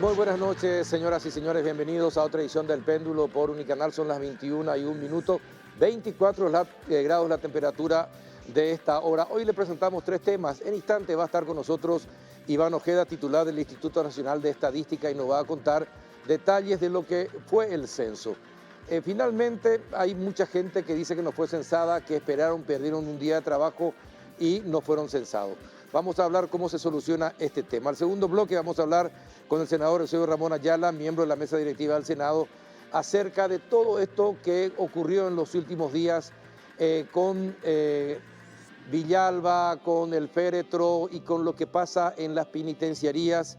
Muy buenas noches, señoras y señores. Bienvenidos a otra edición del Péndulo por Unicanal. Son las 21:01, 24 grados la temperatura de esta hora. Hoy le presentamos tres temas. En instante va a estar con nosotros Iván Ojeda, titular del Instituto Nacional de Estadística, y nos va a contar detalles de lo que fue el censo. Finalmente, hay mucha gente que dice que no fue censada, que esperaron, perdieron un día de trabajo y no fueron censados. Vamos a hablar cómo se soluciona este tema. Al segundo bloque vamos a hablar con el senador Eusebio Ramón Ayala, miembro de la mesa directiva del Senado, acerca de todo esto que ocurrió en los últimos días con Villalba, con el féretro y con lo que pasa en las penitenciarías,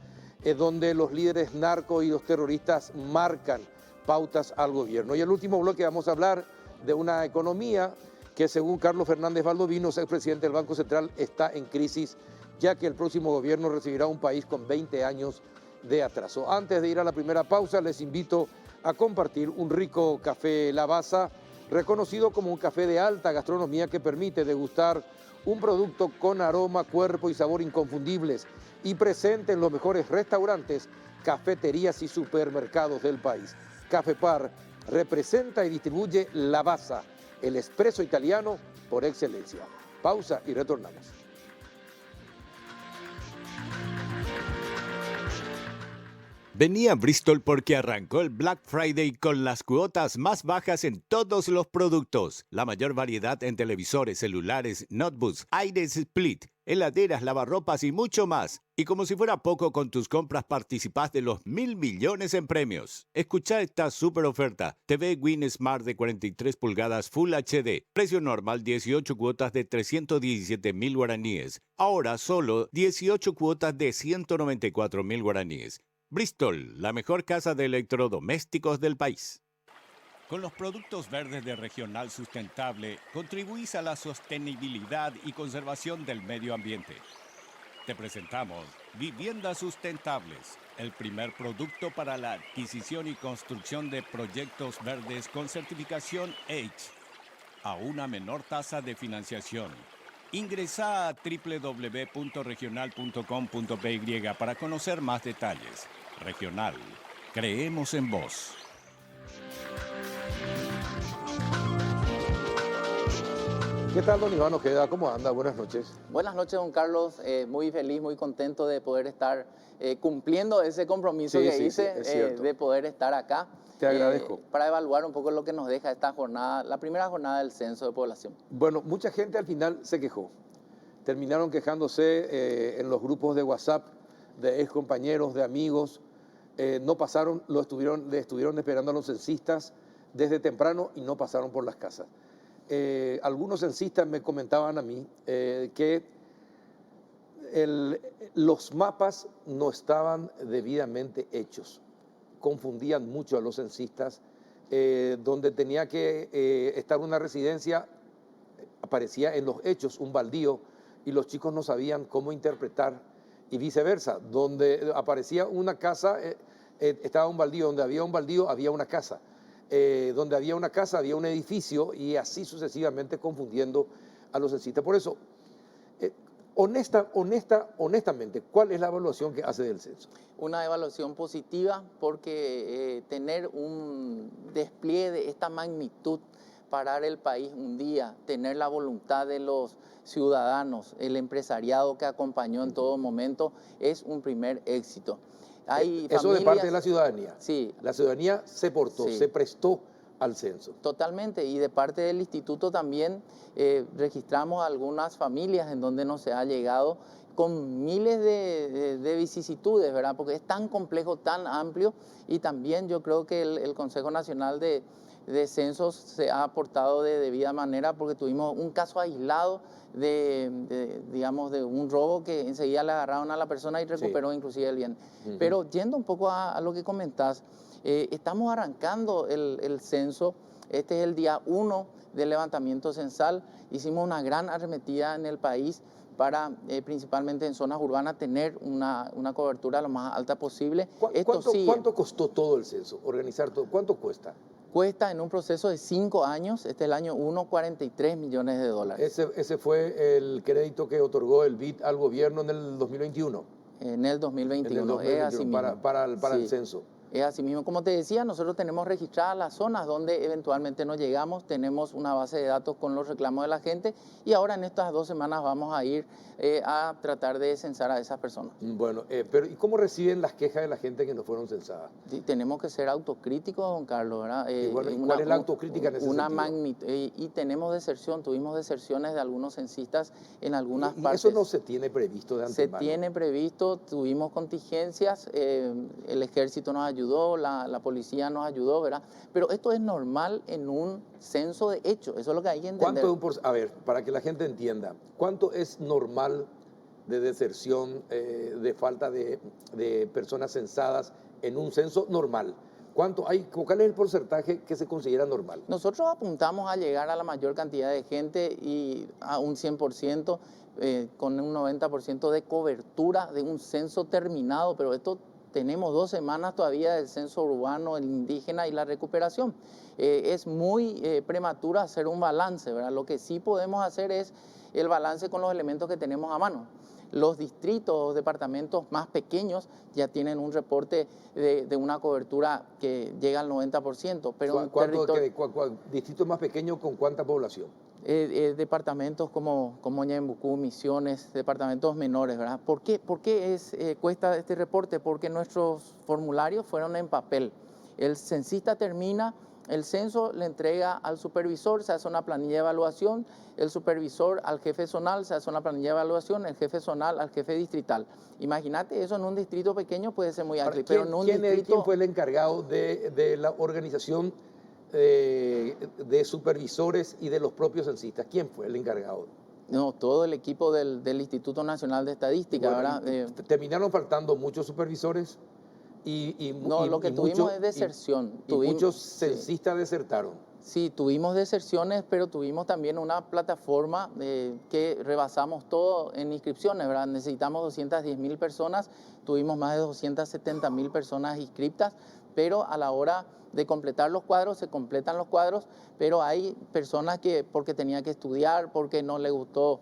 donde los líderes narcos y los terroristas marcan pautas al gobierno. Y el último bloque vamos a hablar de una economía que, según Carlos Fernández Valdovinos, expresidente del Banco Central, está en crisis, ya que el próximo gobierno recibirá un país con 20 años de atraso. Antes de ir a la primera pausa, les invito a compartir un rico café Lavazza, reconocido como un café de alta gastronomía que permite degustar un producto con aroma, cuerpo y sabor inconfundibles y presente en los mejores restaurantes, cafeterías y supermercados del país. Café Par representa y distribuye Lavazza, el espresso italiano por excelencia. Pausa y retornamos. Vení a Bristol porque arrancó el Black Friday con las cuotas más bajas en todos los productos. La mayor variedad en televisores, celulares, notebooks, aires split, heladeras, lavarropas y mucho más. Y como si fuera poco, con tus compras participás de los 1.000 millones en premios. Escuchá esta super oferta. TV Win Smart de 43 pulgadas Full HD. Precio normal 18 cuotas de 317.000 guaraníes. Ahora solo 18 cuotas de 194.000 guaraníes. Bristol, la mejor casa de electrodomésticos del país. Con los productos verdes de Regional Sustentable, contribuís a la sostenibilidad y conservación del medio ambiente. Te presentamos Viviendas Sustentables, el primer producto para la adquisición y construcción de proyectos verdes con certificación H, a una menor tasa de financiación. Ingresá a www.regional.com.py para conocer más detalles. Regional, creemos en vos. ¿Qué tal, don Iván Ojeda? ¿Cómo anda? Buenas noches. Buenas noches, don Carlos. Muy feliz, muy contento de poder estar cumpliendo ese compromiso que hice de poder estar acá. Te agradezco. Para evaluar un poco lo que nos deja esta jornada, la primera jornada del censo de población. Bueno, mucha gente al final se quejó. Terminaron quejándose en los grupos de WhatsApp de ex compañeros, de amigos. No pasaron, le estuvieron esperando a los censistas desde temprano y no pasaron por las casas. Algunos censistas me comentaban a mí que los mapas no estaban debidamente hechos. Confundían mucho a los censistas. Donde tenía que estar una residencia, aparecía en los hechos un baldío y los chicos no sabían cómo interpretar, y viceversa. Donde aparecía una casa, estaba un baldío. Donde había un baldío, había una casa. Donde había una casa, había un edificio, y así sucesivamente, confundiendo a los censistas. Por eso, honestamente, ¿cuál es la evaluación que hace del censo? Una evaluación positiva, porque tener un despliegue de esta magnitud, parar el país un día, tener la voluntad de los ciudadanos, el empresariado que acompañó en todo momento, es un primer éxito. Hay Eso familias, de parte de la ciudadanía. Sí. La ciudadanía se portó, Sí. se prestó al censo. Totalmente, y de parte del instituto también registramos algunas familias en donde no se ha llegado, con miles de vicisitudes, ¿verdad? Porque es tan complejo, tan amplio, y también yo creo que el Consejo Nacional de Censos se ha aportado de debida manera, porque tuvimos un caso aislado digamos, de un robo que enseguida le agarraron a la persona y recuperó inclusive el bien. Pero yendo un poco a lo que comentás, estamos arrancando el censo. Este es el día 1 del levantamiento censal. Hicimos una gran arremetida en el país para, principalmente en zonas urbanas, tener una cobertura lo más alta posible. ¿Cuánto costó todo el censo, organizar todo? ¿Cuánto cuesta? Cuesta, en un proceso de 5 años, este es el año 1, 43 millones de dólares. Ese fue el crédito que otorgó el BID al gobierno en el 2021. En el 2021, En el 2021, es así mismo. para el Sí. censo. Es así mismo, como te decía, nosotros tenemos registradas las zonas donde eventualmente no llegamos, tenemos una base de datos con los reclamos de la gente y ahora en estas 2 semanas vamos a ir a tratar de censar a esas personas. Bueno, pero ¿y cómo reciben las quejas de la gente que no fueron censadas? Sí, tenemos que ser autocríticos, don Carlos, ¿verdad? ¿Y cuál es la autocrítica en ese una sentido? magnitud, y tenemos deserción, tuvimos deserciones de algunos censistas en algunas Y partes. eso no se tiene previsto de Se antemano. tiene previsto, tuvimos contingencias, el ejército nos ayudó, la policía nos ayudó, ¿verdad? Pero esto es normal en un censo de hecho, eso es lo que hay que entender. A ver, para que la gente entienda, ¿cuánto es normal de deserción, de falta de personas censadas en un censo normal? ¿Cuál es el porcentaje que se considera normal? Nosotros apuntamos a llegar a la mayor cantidad de gente y a un 100%, con un 90% de cobertura de un censo terminado, pero esto tenemos 2 semanas todavía del censo urbano, el indígena y la recuperación. Es muy prematuro hacer un balance, ¿verdad? Lo que sí podemos hacer es el balance con los elementos que tenemos a mano. Los distritos, departamentos más pequeños ya tienen un reporte de una cobertura que llega al 90%, pero un ¿Distrito más pequeño con cuánta población? Departamentos como Ñembucú, Misiones, departamentos menores, ¿verdad? ¿Por qué cuesta este reporte? Porque nuestros formularios fueron en papel. El censista termina el censo, le entrega al supervisor, se hace una planilla de evaluación, el supervisor al jefe zonal, se hace una planilla de evaluación, el jefe zonal al jefe distrital. Imagínate, eso en un distrito pequeño puede ser muy ágil, pero en un distrito... ¿Quién fue el encargado de la organización de supervisores y de los propios censistas? ¿Quién fue el encargado? No, todo el equipo del Instituto Nacional de Estadística, Bueno, ¿verdad? ¿Terminaron faltando muchos supervisores? Lo que tuvimos es deserción. Muchos censistas desertaron. Sí, tuvimos deserciones, pero tuvimos también una plataforma que rebasamos todo en inscripciones, ¿verdad? Necesitamos 210.000 personas, tuvimos más de 270.000 personas inscriptas, pero a la hora de completar los cuadros, se completan los cuadros, pero hay personas que porque tenía que estudiar, porque no le gustó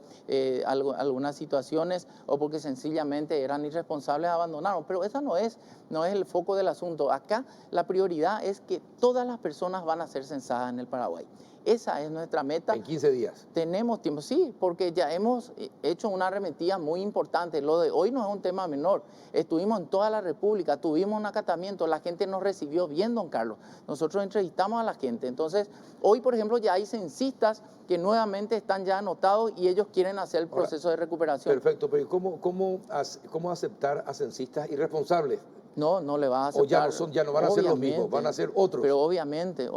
algunas situaciones o porque sencillamente eran irresponsables, abandonaron. Pero eso no es el foco del asunto. Acá la prioridad es que todas las personas van a ser censadas en el Paraguay. Esa es nuestra meta. En 15 días. Tenemos tiempo, sí, porque ya hemos hecho una arremetida muy importante. Lo de hoy no es un tema menor. Estuvimos en toda la República, tuvimos un acatamiento, la gente nos recibió bien, don Carlos. Nosotros entrevistamos a la gente. Entonces, hoy, por ejemplo, ya hay censistas que nuevamente están ya anotados y ellos quieren hacer el proceso de recuperación. Perfecto, pero ¿cómo aceptar a censistas irresponsables? No le va a aceptar. O ya no van a ser los mismos, van a ser otros. Pero obviamente,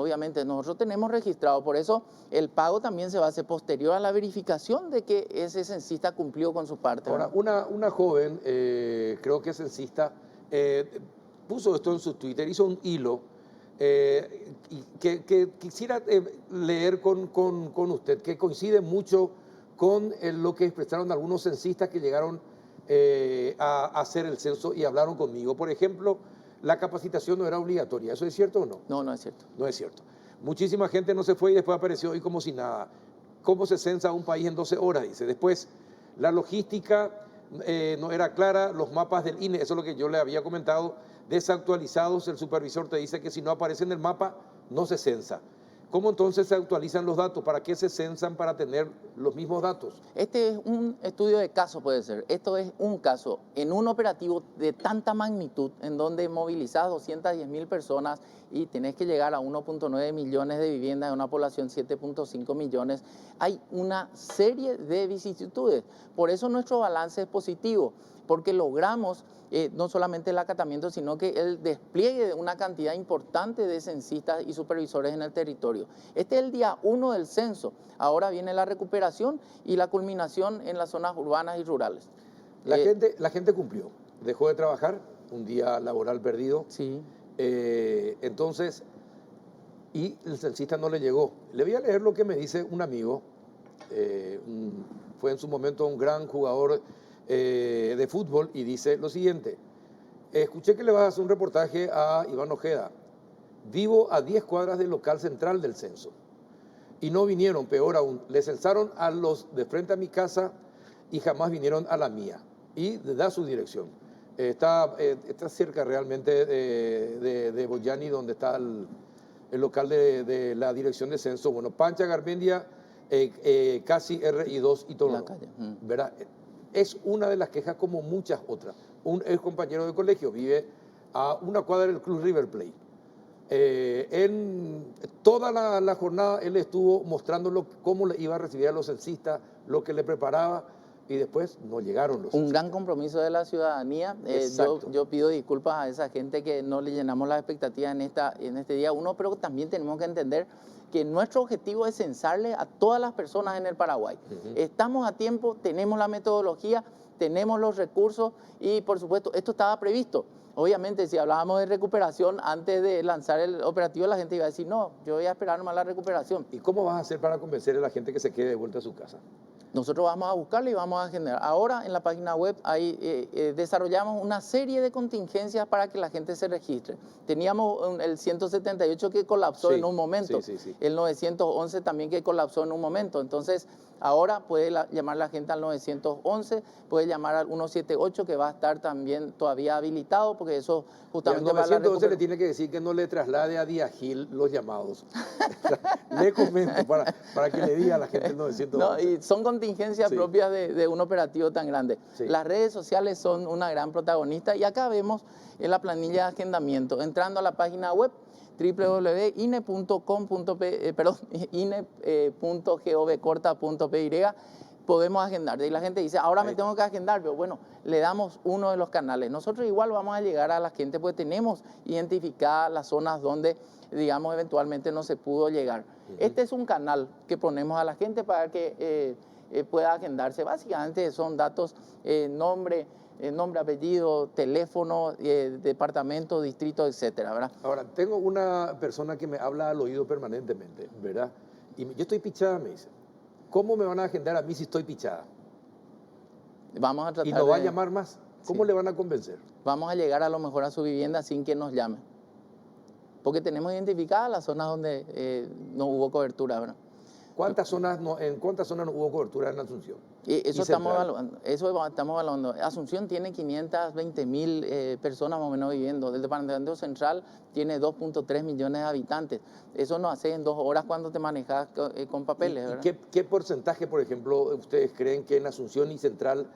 nosotros tenemos registrado, por eso el pago también se va a hacer posterior a la verificación de que ese censista cumplió con su parte. Ahora, una joven, creo que es censista, puso esto en su Twitter, hizo un hilo que quisiera leer con usted, que coincide mucho con lo que expresaron algunos censistas que llegaron a hacer el censo y hablaron conmigo. Por ejemplo, la capacitación no era obligatoria. ¿Eso es cierto o no? No, no es cierto. No es cierto. Muchísima gente no se fue y después apareció hoy como si nada. ¿Cómo se censa un país en 12 horas? Dice. Después, la logística no era clara, los mapas del INE, eso es lo que yo le había comentado, desactualizados. El supervisor te dice que si no aparece en el mapa, no se censa. ¿Cómo entonces se actualizan los datos? ¿Para qué se censan para tener los mismos datos? Este es un estudio de caso, puede ser. Esto es un caso en un operativo de tanta magnitud en donde movilizás 210.000 personas y tenés que llegar a 1.9 millones de viviendas en una población 7.5 millones. Hay una serie de vicisitudes. Por eso nuestro balance es positivo, porque logramos no solamente el acatamiento, sino que el despliegue de una cantidad importante de censistas y supervisores en el territorio. Este es el día 1 del censo. Ahora viene la recuperación y la culminación en las zonas urbanas y rurales. La gente cumplió, dejó de trabajar, un día laboral perdido. Sí. Entonces, y el censista no le llegó. Le voy a leer lo que me dice un amigo, fue en su momento un gran jugador de fútbol, y dice lo siguiente: escuché que le vas a hacer un reportaje a Iván Ojeda. Vivo a 10 cuadras del local central del censo y no vinieron, peor aún, le censaron a los de frente a mi casa y jamás vinieron a la mía, y da su dirección. Está cerca realmente de Boyani, donde está el local de la Dirección de Censo. Bueno, Pancha, Garmendia, casi RI2 y todo. La calle. ¿Verdad? Es una de las quejas como muchas otras. Un ex compañero de colegio vive a una cuadra del Club River Plate. En toda la jornada él estuvo mostrando cómo le iba a recibir a los censistas, lo que le preparaba, y después no llegaron los Un censistas. gran compromiso de la ciudadanía. Yo pido disculpas a esa gente que no le llenamos las expectativas en este día uno, pero también tenemos que entender que nuestro objetivo es censarle a todas las personas en el Paraguay. Estamos a tiempo, tenemos la metodología, tenemos los recursos y, por supuesto, esto estaba previsto. Obviamente, si hablábamos de recuperación, antes de lanzar el operativo, la gente iba a decir, no, yo voy a esperar nomás la recuperación. ¿Y cómo vas a hacer para convencer a la gente que se quede de vuelta a su casa? Nosotros vamos a buscarlo y vamos a generar. Ahora en la página web desarrollamos una serie de contingencias para que la gente se registre. Teníamos el 178 que colapsó en un momento, el 911 también que colapsó en un momento. Entonces ahora puede llamar la gente al 911, puede llamar al 178 que va a estar también todavía habilitado porque eso justamente va a la 911 le tiene que decir que no le traslade a Diagil los llamados. Le comento para que le diga a la gente el 911. No, y son contingencias propias de un operativo tan grande. Las redes sociales son una gran protagonista y acá vemos en la planilla de agendamiento, entrando a la página web ine.govcorta.py, podemos agendar. Y la gente dice, ahora me tengo que agendar, pero bueno, le damos uno de los canales. Nosotros igual vamos a llegar a la gente, porque tenemos identificadas las zonas donde, digamos, eventualmente no se pudo llegar. Este es un canal que ponemos a la gente para que pueda agendarse. Básicamente son datos, nombre, apellido, teléfono, departamento, distrito, etcétera, ¿verdad? Ahora, tengo una persona que me habla al oído permanentemente, ¿verdad? Y yo estoy pichada, me dice. ¿Cómo me van a agendar a mí si estoy pichada? Vamos a tratar ¿Y no va a llamar más? ¿Cómo le van a convencer? Vamos a llegar a lo mejor a su vivienda sin que nos llame. Porque tenemos identificadas las zonas donde no hubo cobertura, ¿verdad? ¿En cuántas zonas no hubo cobertura en Asunción? Eso estamos evaluando. Asunción tiene 520.000 personas más o menos viviendo. El departamento central tiene 2.3 millones de habitantes. Eso no hace en 2 horas cuando te manejas con papeles, ¿verdad? ¿Y qué porcentaje, por ejemplo, ustedes creen que en Asunción y Central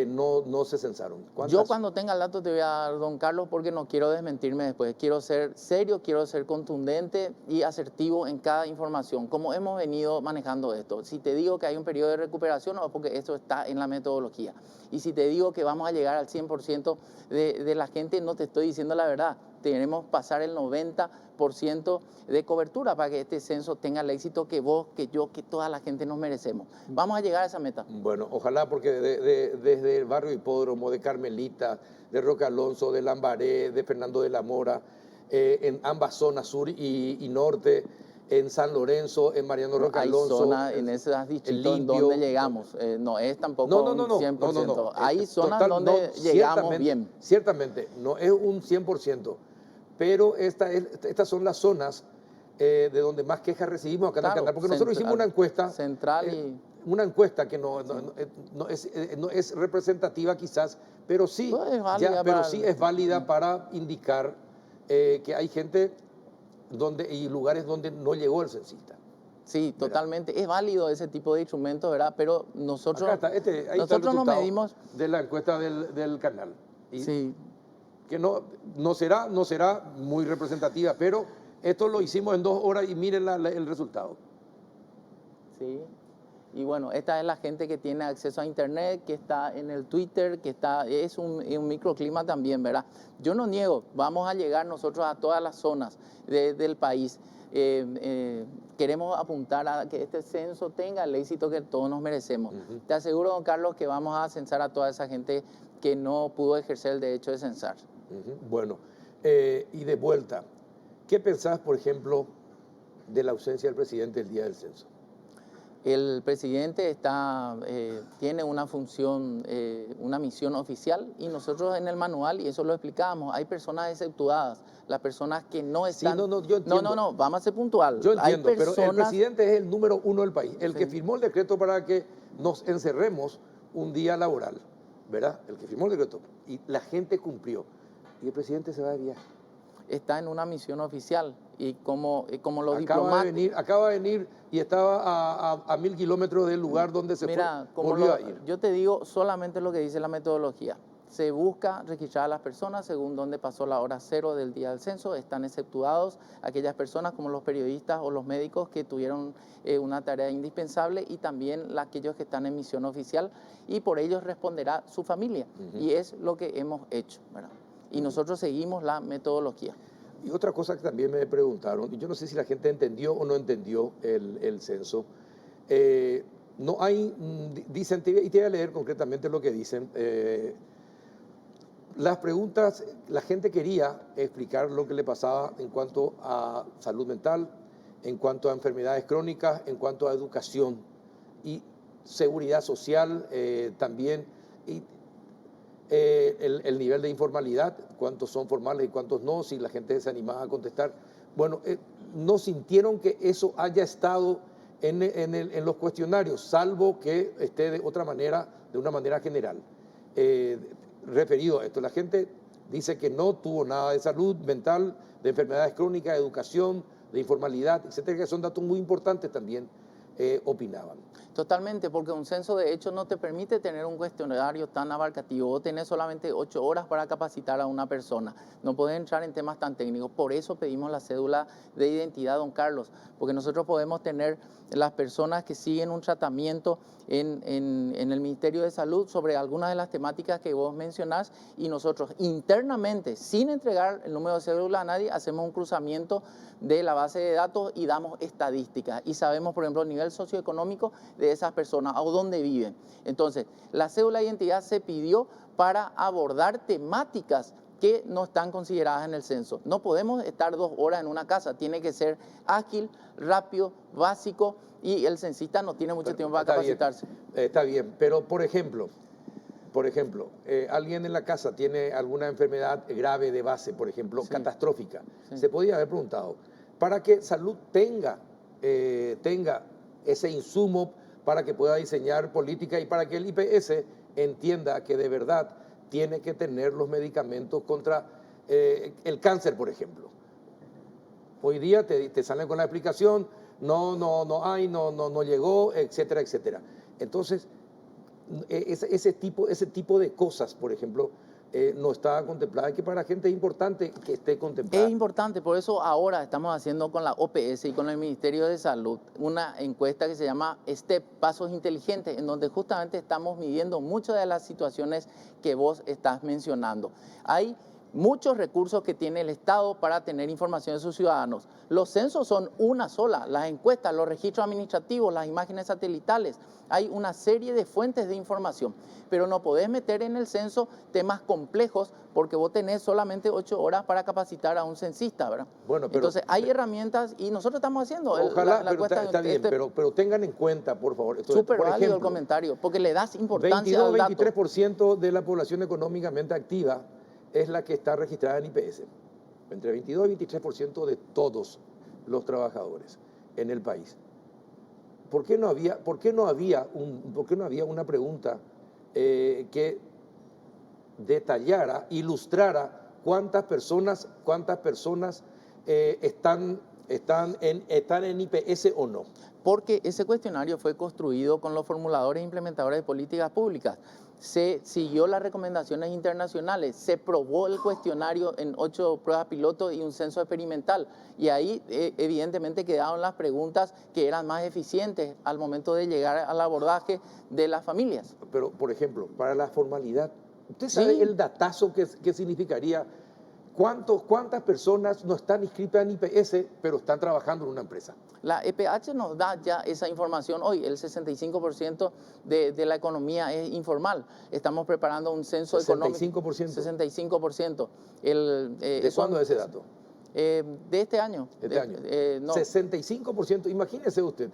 no se censaron? Yo cuando tenga el dato te voy a dar, don Carlos, porque no quiero desmentirme después. Quiero ser serio, quiero ser contundente y asertivo en cada información, como hemos venido manejando esto. Si te digo que hay un periodo de recuperación, no es porque esto está en la metodología. Y si te digo que vamos a llegar al 100% de la gente, no te estoy diciendo la verdad. Tenemos que pasar el 90% de cobertura para que este censo tenga el éxito que vos, que yo, que toda la gente nos merecemos. Vamos a llegar a esa meta. Bueno, ojalá, porque desde el barrio Hipódromo, de Carmelita, de Roque Alonso, de Lambaré, de Fernando de la Mora, en ambas zonas, sur y norte, en San Lorenzo, en Mariano Roque Alonso. Hay zonas en esos distritos donde llegamos. No es tampoco un 100%. No. Hay zonas donde llegamos bien. Ciertamente, no es un 100%. Pero estas son las zonas de donde más quejas recibimos acá en Alcántara, porque nosotros hicimos una encuesta. Una encuesta que no es representativa quizás, pero sí, es válida para indicar que hay gente y lugares donde no llegó el censista. Sí, totalmente. ¿Verdad? Es válido ese tipo de instrumentos, ¿verdad? Pero nosotros, ahí está el nos medimos de la encuesta del canal. Sí. Que no será muy representativa, pero esto lo hicimos en 2 horas y miren el resultado. Sí. Y bueno, esta es la gente que tiene acceso a internet, que está en el Twitter, es un microclima también, ¿verdad? Yo no niego, vamos a llegar nosotros a todas las zonas del país. Queremos apuntar a que este censo tenga el éxito que todos nos merecemos. Te aseguro, don Carlos, que vamos a censar a toda esa gente que no pudo ejercer el derecho de censar. Bueno, y de vuelta, ¿qué pensás, por ejemplo, de la ausencia del presidente el día del censo? El presidente tiene una función, una misión oficial, y nosotros en el manual, y eso lo explicábamos, hay personas exceptuadas, las personas que no están... yo entiendo. No, vamos a ser puntual. Yo entiendo, pero el presidente es el número 1 del país, el que firmó el decreto para que nos encerremos un día laboral, ¿verdad? El que firmó el decreto. y la gente cumplió. Y el presidente se va de viaje. Está en una misión oficial y como los Acaba diplomáticos... de venir y estaba a 1000 kilómetros del lugar donde se Mira, fue, volvió a ir. yo te digo solamente lo que dice la metodología. Se busca registrar a las personas según donde pasó la hora cero del día del censo. Están exceptuados aquellas personas como los periodistas o los médicos que tuvieron una tarea indispensable y también aquellos que están en misión oficial y por ellos responderá su familia. Y es lo que hemos hecho, ¿verdad? Y nosotros seguimos la metodología. Y otra cosa que también me preguntaron, y yo no sé si la gente entendió o no entendió el censo, no hay, dicen, y te voy a leer concretamente lo que dicen. Las preguntas, la gente quería explicar lo que le pasaba en cuanto a salud mental, en cuanto a enfermedades crónicas, en cuanto a educación y seguridad social también, y el nivel de informalidad, cuántos son formales y cuántos no, si la gente se animaba a contestar. Bueno, no sintieron que eso haya estado en los cuestionarios, salvo que esté de otra manera, de una manera general. Referido a esto, la gente dice que no tuvo nada de salud mental, de enfermedades crónicas, de educación, de informalidad, etcétera, que son datos muy importantes también, opinaban. Totalmente, porque un censo de hecho no te permite tener un cuestionario tan abarcativo. Vos tenés solamente 8 horas para capacitar a una persona. No podés entrar en temas tan técnicos. Por eso pedimos la cédula de identidad, don Carlos, porque nosotros podemos tener las personas que siguen un tratamiento en el Ministerio de Salud sobre algunas de las temáticas que vos mencionás y nosotros internamente, sin entregar el número de cédula a nadie, hacemos un cruzamiento de la base de datos y damos estadísticas y sabemos, por ejemplo, el nivel socioeconómico de esas personas o dónde viven. Entonces, la cédula de identidad se pidió para abordar temáticas que no están consideradas en el censo. No podemos estar 2 horas en una casa, tiene que ser ágil, rápido, básico y el censista no tiene mucho tiempo para capacitarse. Está bien, pero por ejemplo, alguien en la casa tiene alguna enfermedad grave de base, por ejemplo, Sí. catastrófica. Sí. Se podía haber preguntado, para que salud tenga ese insumo para que pueda diseñar política y para que el IPS entienda que de verdad tiene que tener los medicamentos contra el cáncer, por ejemplo. Hoy día te salen con la explicación, no llegó, etcétera, etcétera. Entonces, ese tipo de cosas, por ejemplo, no estaba contemplada, que para la gente es importante que esté contemplada. Es importante, por eso ahora estamos haciendo con la OPS y con el Ministerio de Salud una encuesta que se llama STEP, Pasos Inteligentes, en donde justamente estamos midiendo muchas de las situaciones que vos estás mencionando. Hay muchos recursos que tiene el Estado para tener información de sus ciudadanos. Los censos son una sola, las encuestas, los registros administrativos, las imágenes satelitales. Hay una serie de fuentes de información, pero no podés meter en el censo temas complejos porque vos tenés solamente 8 horas para capacitar a un censista, ¿verdad? Bueno, pero, entonces hay herramientas y nosotros estamos haciendo ojalá, la encuesta. Está bien, pero tengan en cuenta, por favor. Súper por válido el ejemplo, comentario, porque le das importancia al dato. 22-23% de la población económicamente activa es la que está registrada en IPS. Entre 22 y 23% de todos los trabajadores en el país. ¿Por qué no había una pregunta que detallara, ilustrara cuántas personas están en IPS o no? Porque ese cuestionario fue construido con los formuladores e implementadores de políticas públicas. Se siguió las recomendaciones internacionales, se probó el cuestionario en 8 pruebas piloto y un censo experimental. Y ahí evidentemente quedaron las preguntas que eran más eficientes al momento de llegar al abordaje de las familias. Pero, por ejemplo, para la formalidad, ¿usted sabe Sí. el datazo que significaría? ¿Cuántas personas no están inscritas en IPS, pero están trabajando en una empresa? La EPH nos da ya esa información hoy. El 65% de la economía es informal. Estamos preparando un censo económico. 65%. 65%. ¿De cuándo es ese dato? De este año. Este año. No. 65%. Imagínese usted,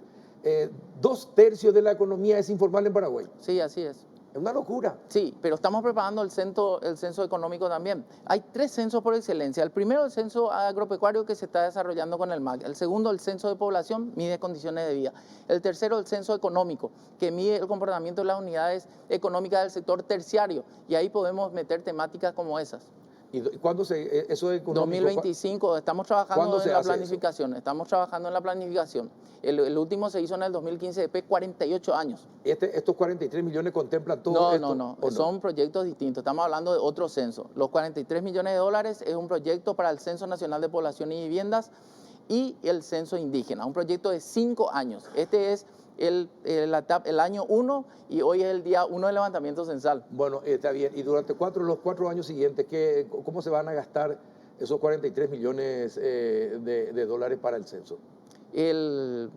2/3 de la economía es informal en Paraguay. Sí, así es. Es una locura. Sí, pero estamos preparando el censo económico también. Hay 3 censos por excelencia. El primero, el censo agropecuario que se está desarrollando con el MAC. El segundo, el censo de población, mide condiciones de vida. El tercero, el censo económico, que mide el comportamiento de las unidades económicas del sector terciario. Y ahí podemos meter temáticas como esas. ¿Y cuándo eso es económico? 2025, estamos trabajando ¿Cuándo en se la hace planificación. eso? Estamos trabajando en la planificación. El último se hizo en el 2015, después 48 años. ¿Estos 43 millones contemplan todo esto? No, ¿O son proyectos distintos. Estamos hablando de otro censo. Los 43 millones de dólares es un proyecto para el Censo Nacional de Población y Viviendas y el censo indígena, un proyecto de 5 años. Este es el año 1 y hoy es el día 1 del levantamiento censal. Bueno, está bien. Y durante los 4 años siguientes, ¿cómo se van a gastar esos 43 millones de dólares para el censo? El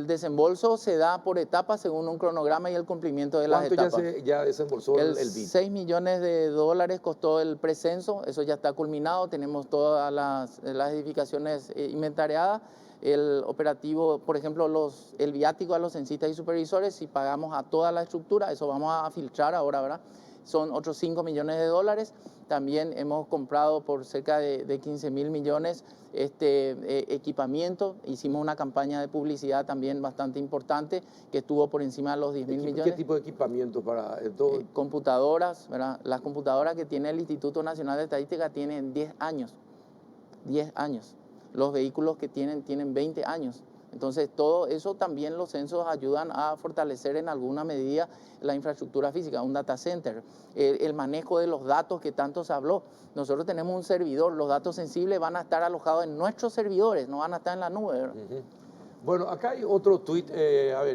desembolso se da por etapas según un cronograma y el cumplimiento de las etapas. ¿Cuánto ya desembolsó el BID? 6 millones de dólares costó el precenso, eso ya está culminado, tenemos todas las edificaciones inventariadas. El operativo, por ejemplo, el viático a los censistas y supervisores, si pagamos a toda la estructura, eso vamos a filtrar ahora, ¿verdad? Son otros 5 millones de dólares. También hemos comprado por cerca de 15 mil millones equipamiento. Hicimos una campaña de publicidad también bastante importante que estuvo por encima de los 10 mil millones. ¿Qué tipo de equipamiento para todo? Computadoras, ¿verdad? Las computadoras que tiene el Instituto Nacional de Estadística tienen 10 años. 10 años. Los vehículos que tienen 20 años. Entonces, todo eso también los censos ayudan a fortalecer en alguna medida la infraestructura física, un data center, el manejo de los datos que tanto se habló. Nosotros tenemos un servidor, los datos sensibles van a estar alojados en nuestros servidores, no van a estar en la nube. Bueno, acá hay otro tuit,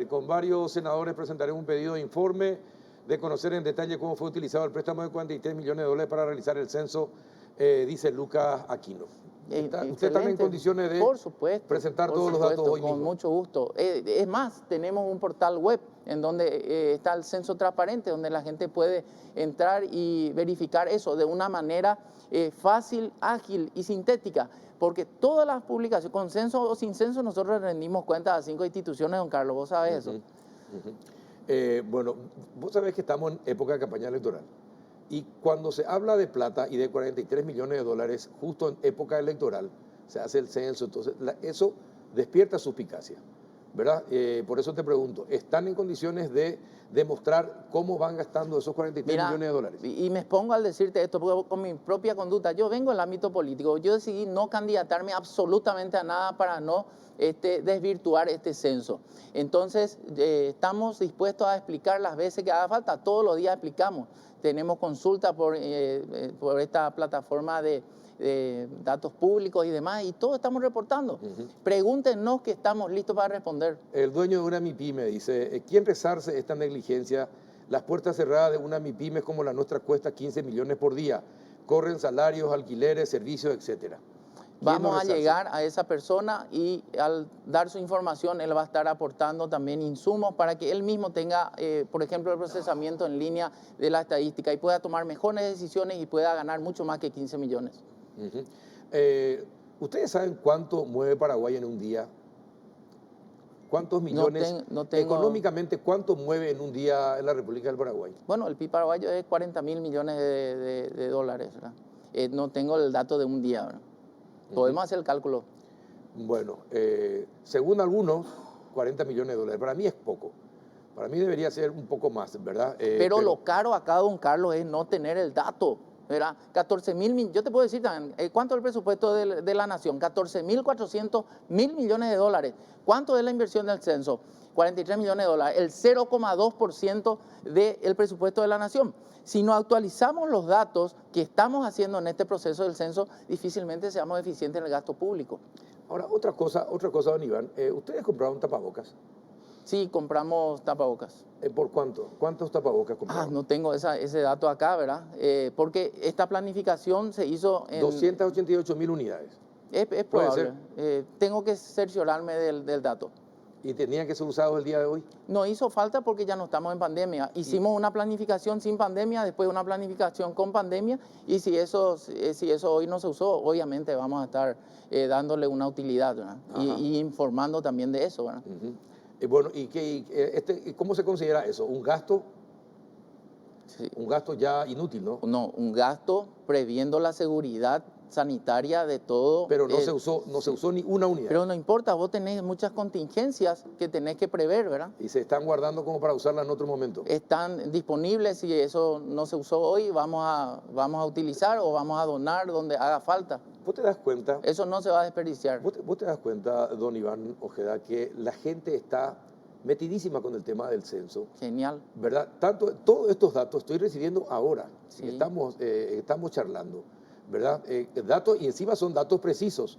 con varios senadores presentaré un pedido de informe de conocer en detalle cómo fue utilizado el préstamo de 43 millones de dólares para realizar el censo, dice Lucas Aquino. ¿Usted está en condiciones de presentar todos los datos hoy mismo? Con mucho gusto. Es más, tenemos un portal web en donde está el censo transparente, donde la gente puede entrar y verificar eso de una manera fácil, ágil y sintética. Porque todas las publicaciones, con censo o sin censo, nosotros rendimos cuentas a 5 instituciones, don Carlos, ¿vos sabés eso? Bueno, vos sabés que estamos en época de campaña electoral. Y cuando se habla de plata y de 43 millones de dólares, justo en época electoral, se hace el censo, entonces eso despierta suspicacia, ¿verdad? Por eso te pregunto, ¿están en condiciones de demostrar cómo van gastando esos 43 millones de dólares? Y me expongo al decirte esto, porque con mi propia conducta, yo vengo del ámbito político, yo decidí no candidatarme absolutamente a nada para no desvirtuar este censo. Entonces, estamos dispuestos a explicar las veces que haga falta, todos los días explicamos. Tenemos consulta por esta plataforma de datos públicos y demás, y todo estamos reportando. Pregúntenos que estamos listos para responder. El dueño de una MIPYME dice, ¿quién resarce esta negligencia? Las puertas cerradas de una MIPYME como la nuestra cuesta 15 millones por día. Corren salarios, alquileres, servicios, etcétera. Vamos a llegar a esa persona y al dar su información, él va a estar aportando también insumos para que él mismo tenga, por ejemplo, el procesamiento en línea de la estadística y pueda tomar mejores decisiones y pueda ganar mucho más que 15 millones. ¿Ustedes saben cuánto mueve Paraguay en un día? ¿Cuántos millones? Económicamente, ¿cuánto mueve en un día en la República del Paraguay? Bueno, el PIB paraguayo es 40 mil millones de dólares, ¿verdad? No tengo el dato de un día, ¿verdad? Podemos hacer el cálculo. Bueno, según algunos, 40 millones de dólares. Para mí es poco. Para mí debería ser un poco más, ¿verdad? Pero lo caro acá, don Carlos, es no tener el dato, ¿verdad? 14 mil, yo te puedo decir también, ¿cuánto es el presupuesto de la nación? 14.400 millones de dólares. ¿Cuánto es la inversión del censo? 43 millones de dólares, el 0,2% del presupuesto de la nación. Si no actualizamos los datos que estamos haciendo en este proceso del censo, difícilmente seamos eficientes en el gasto público. Ahora, otra cosa, don Iván, ¿ustedes compraron tapabocas? Sí, compramos tapabocas. ¿Por cuánto? ¿Cuántos tapabocas compraron? No tengo ese dato acá, ¿verdad? Porque esta planificación se hizo en... 288.000 unidades. Es probable. Tengo que cerciorarme del dato. ¿Y tenían que ser usados el día de hoy? No hizo falta porque ya no estamos en pandemia. Hicimos una planificación sin pandemia, después una planificación con pandemia, y si eso hoy no se usó, obviamente vamos a estar dándole una utilidad, ¿verdad? Y informando también de eso, ¿verdad? Bueno, ¿cómo se considera eso? ¿Un gasto? Sí. Un gasto ya inútil, ¿no? No, un gasto previendo la seguridad sanitaria de todo. Pero no se usó ni una unidad. Pero no importa, vos tenés muchas contingencias que tenés que prever, ¿verdad? Y se están guardando como para usarla en otro momento. Están disponibles, si eso no se usó hoy, vamos a utilizar o vamos a donar donde haga falta. ¿Vos te das cuenta? Eso no se va a desperdiciar. ¿Vos te das cuenta, don Iván Ojeda, que la gente está metidísima con el tema del censo? Genial. ¿Verdad? Todos estos datos estoy recibiendo ahora. Sí. Estamos charlando, ¿verdad? Datos, y encima son datos precisos,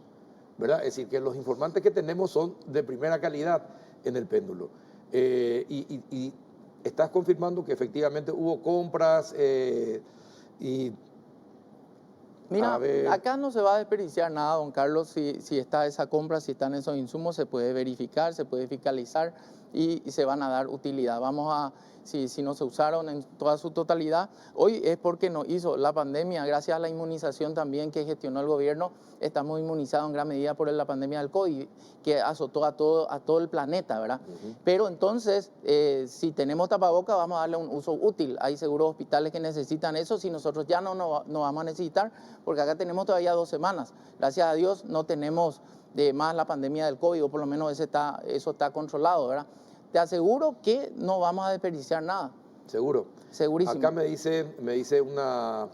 ¿verdad? Es decir, que los informantes que tenemos son de primera calidad en el péndulo. Y estás confirmando que efectivamente hubo compras y... Mira, acá no se va a desperdiciar nada, don Carlos, si está esa compra, si están esos insumos, se puede verificar, se puede fiscalizar y se van a dar utilidad. Si no se usaron en toda su totalidad, hoy es porque nos hizo la pandemia, gracias a la inmunización también que gestionó el gobierno, estamos inmunizados en gran medida por la pandemia del COVID, que azotó a todo el planeta, ¿verdad? Pero entonces, si tenemos tapabocas, vamos a darle un uso útil. Hay seguros hospitales que necesitan eso, si nosotros ya no vamos a necesitar, porque acá tenemos todavía 2 semanas. Gracias a Dios no tenemos más la pandemia del COVID, o por lo menos eso está controlado, ¿verdad? Te aseguro que no vamos a desperdiciar nada. Seguro. Segurísimo. Acá me dice una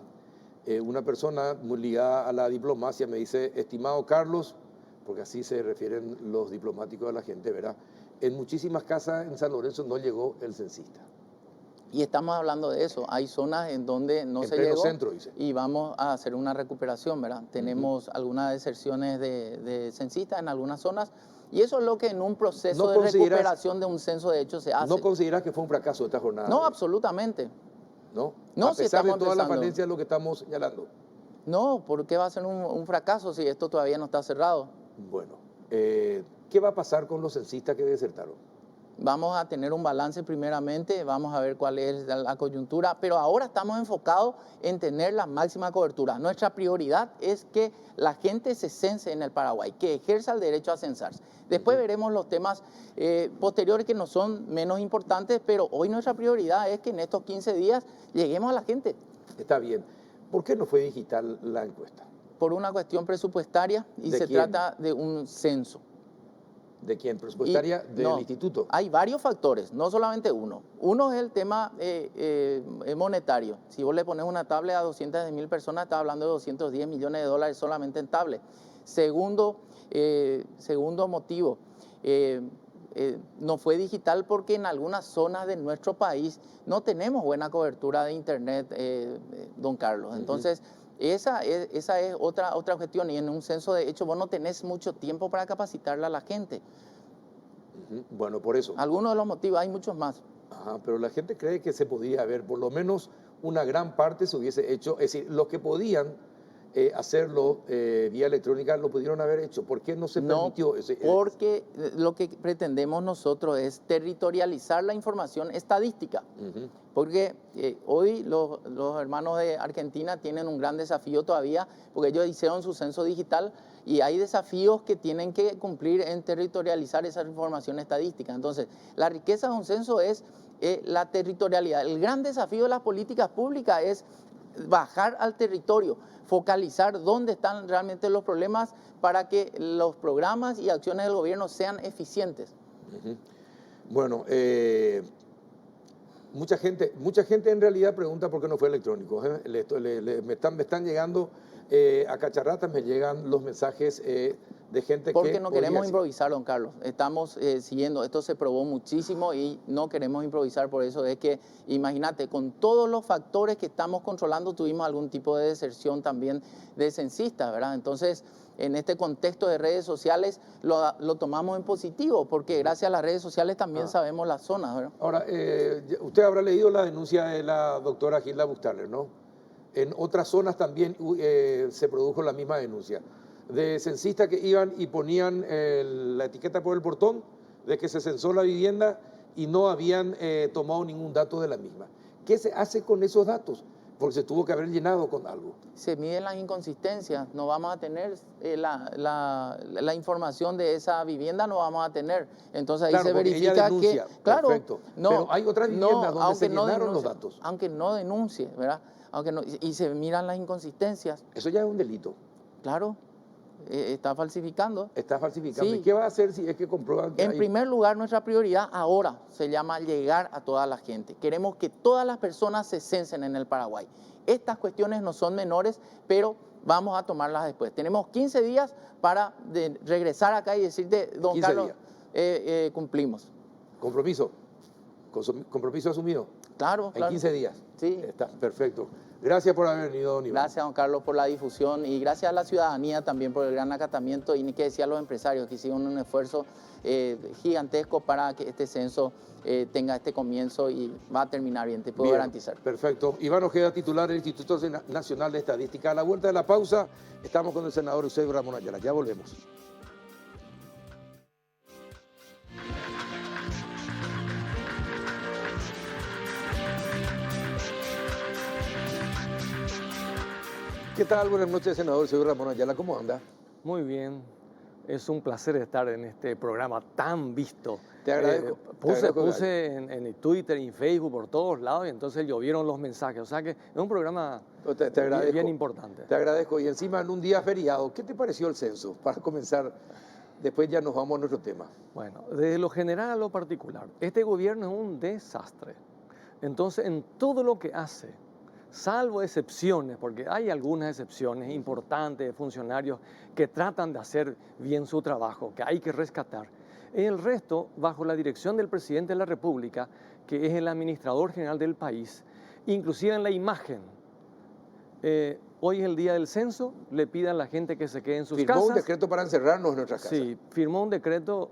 persona muy ligada a la diplomacia, me dice, estimado Carlos, porque así se refieren los diplomáticos a la gente, ¿verdad? En muchísimas casas en San Lorenzo no llegó el censista. Y estamos hablando de eso. Hay zonas en donde no se llegó centro, dice. Y vamos a hacer una recuperación, ¿verdad? Tenemos algunas deserciones de censistas en algunas zonas y eso es lo que en un proceso de recuperación de un censo de hecho se hace. ¿No consideras que fue un fracaso esta jornada? No, absolutamente. ¿No? No, a pesar de todas las falencias, lo que estamos señalando. No, ¿por qué va a ser un fracaso si esto todavía no está cerrado? Bueno, ¿qué va a pasar con los censistas que desertaron? Vamos a tener un balance primeramente, vamos a ver cuál es la coyuntura, pero ahora estamos enfocados en tener la máxima cobertura. Nuestra prioridad es que la gente se cense en el Paraguay, que ejerza el derecho a censarse. Después veremos los temas posteriores que no son menos importantes, pero hoy nuestra prioridad es que en estos 15 días lleguemos a la gente. Está bien. ¿Por qué no fue digital la encuesta? Por una cuestión presupuestaria y se trata de un censo. ¿De quién? ¿Presupuestaria? ¿Del instituto? Hay varios factores, no solamente uno. Uno es el tema monetario. Si vos le pones una tablet a 200.000 personas, estás hablando de 210 millones de dólares solamente en tablet. Segundo motivo, no fue digital porque en algunas zonas de nuestro país no tenemos buena cobertura de internet, don Carlos. Entonces, esa es otra cuestión, y en un censo de hecho vos no tenés mucho tiempo para capacitarle a la gente. Bueno, por eso. Algunos de los motivos, hay muchos más. Ajá, pero la gente cree que se podía haber, por lo menos una gran parte se hubiese hecho, es decir, los que podían hacerlo vía electrónica lo pudieron haber hecho. ¿Por qué no se permitió ese? Porque lo que pretendemos nosotros es territorializar la información estadística. Porque hoy los hermanos de Argentina tienen un gran desafío todavía, porque ellos hicieron su censo digital y hay desafíos que tienen que cumplir en territorializar esa información estadística. Entonces, la riqueza de un censo es la territorialidad. El gran desafío de las políticas públicas es bajar al territorio, focalizar dónde están realmente los problemas para que los programas y acciones del gobierno sean eficientes. Bueno, mucha gente en realidad pregunta por qué no fue electrónico. Me están llegando a cacharratas, me llegan los mensajes de gente porque no queremos improvisar, don Carlos. Estamos siguiendo, esto se probó muchísimo y no queremos improvisar. Por eso es que, imagínate, con todos los factores que estamos controlando, tuvimos algún tipo de deserción también de censistas, ¿verdad? Entonces, en este contexto de redes sociales, lo tomamos en positivo, porque gracias a las redes sociales también sabemos las zonas, ¿verdad? Ahora, usted habrá leído la denuncia de la doctora Gilda Bustaler, ¿no? En otras zonas también se produjo la misma denuncia de censistas que iban y ponían la etiqueta por el portón de que se censó la vivienda y no habían tomado ningún dato de la misma. ¿Qué se hace con esos datos? porque se tuvo que haber llenado con algo. Se miden las inconsistencias, no vamos a tener la información de esa vivienda, no vamos a tener. Entonces ahí Claro, se porque verifica ella denuncia, que, claro, perfecto, pero hay otras viviendas donde se llenaron los datos. Aunque no denuncie, ¿verdad? Y se miran las inconsistencias. Eso ya es un delito. Claro, está falsificando. Está falsificando. Sí. ¿Y qué va a hacer si es que comprueban que En primer lugar, nuestra prioridad ahora se llama llegar a toda la gente. Queremos que todas las personas se censen en el Paraguay. Estas cuestiones no son menores, pero vamos a tomarlas después. Tenemos 15 días para regresar acá y decirte, don Carlos, cumplimos. ¿Compromiso? ¿Compromiso asumido? Claro, En 15 días. Sí. Está perfecto. Gracias por haber venido, don Iván. Gracias, don Carlos, por la difusión y gracias a la ciudadanía también por el gran acatamiento y ni que decir a los empresarios que hicieron un esfuerzo gigantesco para que este censo tenga este comienzo y va a terminar bien, te puedo garantizar. Perfecto. Iván Ojeda, titular del Instituto Nacional de Estadística. A la vuelta de la pausa estamos con el senador Eusebio Ramón Ayala. Ya volvemos. ¿Qué tal? Buenas noches, senador Eusebio Ramón Ayala. ¿Cómo anda? Muy bien. Es un placer estar en este programa tan visto. Te agradezco. Puse en Twitter y en Facebook por todos lados y entonces llovieron los mensajes. O sea que es un programa bien importante. Te agradezco. Y encima en un día feriado, ¿qué te pareció el censo? Para comenzar, después ya nos vamos a nuestro tema. Bueno, desde lo general a lo particular, este gobierno es un desastre. Entonces, en todo lo que hace, salvo excepciones, porque hay algunas excepciones importantes de funcionarios que tratan de hacer bien su trabajo, que hay que rescatar. El resto, bajo la dirección del presidente de la República, que es el administrador general del país, inclusive en la imagen. Hoy es el día del censo, le pide a la gente que se quede en sus casas. Firmó un decreto para encerrarnos en nuestras casas. Sí, firmó un decreto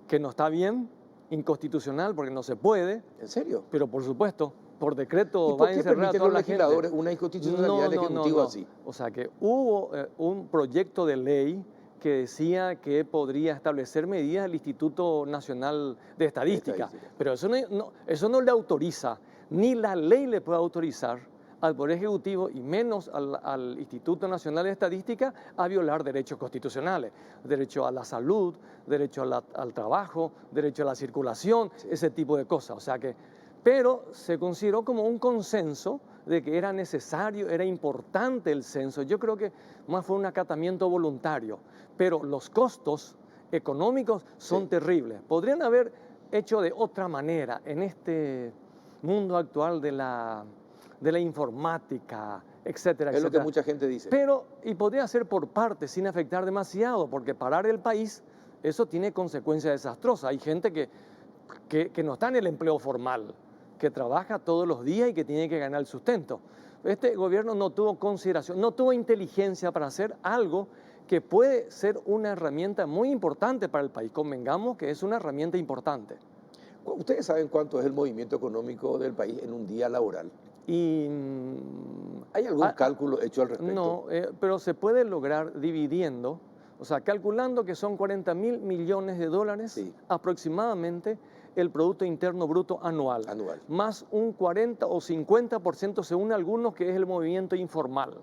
que no está bien, inconstitucional, porque no se puede. ¿En serio? Pero por supuesto, por decreto ¿Y por va a qué encerrar a permiten toda los la legisladores gente? una inconstitucionalidad del Ejecutivo así? O sea que hubo un proyecto de ley que decía que podría establecer medidas del Instituto Nacional de Estadística. Pero eso no le autoriza, ni la ley le puede autorizar al Poder Ejecutivo y menos al Instituto Nacional de Estadística a violar derechos constitucionales, derecho a la salud, derecho al trabajo, derecho a la circulación, ese tipo de cosas. O sea que, pero se consideró como un consenso de que era necesario, era importante el censo. Yo creo que más fue un acatamiento voluntario, pero los costos económicos son terribles. Podrían haber hecho de otra manera en este mundo actual de la informática, etcétera, etcétera. Es lo que mucha gente dice. Pero, y podría ser por parte, sin afectar demasiado, porque parar el país, eso tiene consecuencias desastrosas. Hay gente que no está en el empleo formal, que trabaja todos los días y que tiene que ganar el sustento. Este gobierno no tuvo consideración, no tuvo inteligencia para hacer algo que puede ser una herramienta muy importante para el país. Convengamos que es una herramienta importante. ¿Ustedes saben cuánto es el movimiento económico del país en un día laboral? Y, ¿Hay algún cálculo hecho al respecto? No, pero se puede lograr dividiendo, o sea, calculando que son 40.000 millones de dólares aproximadamente el Producto Interno Bruto anual, más un 40 o 50% según algunos que es el movimiento informal.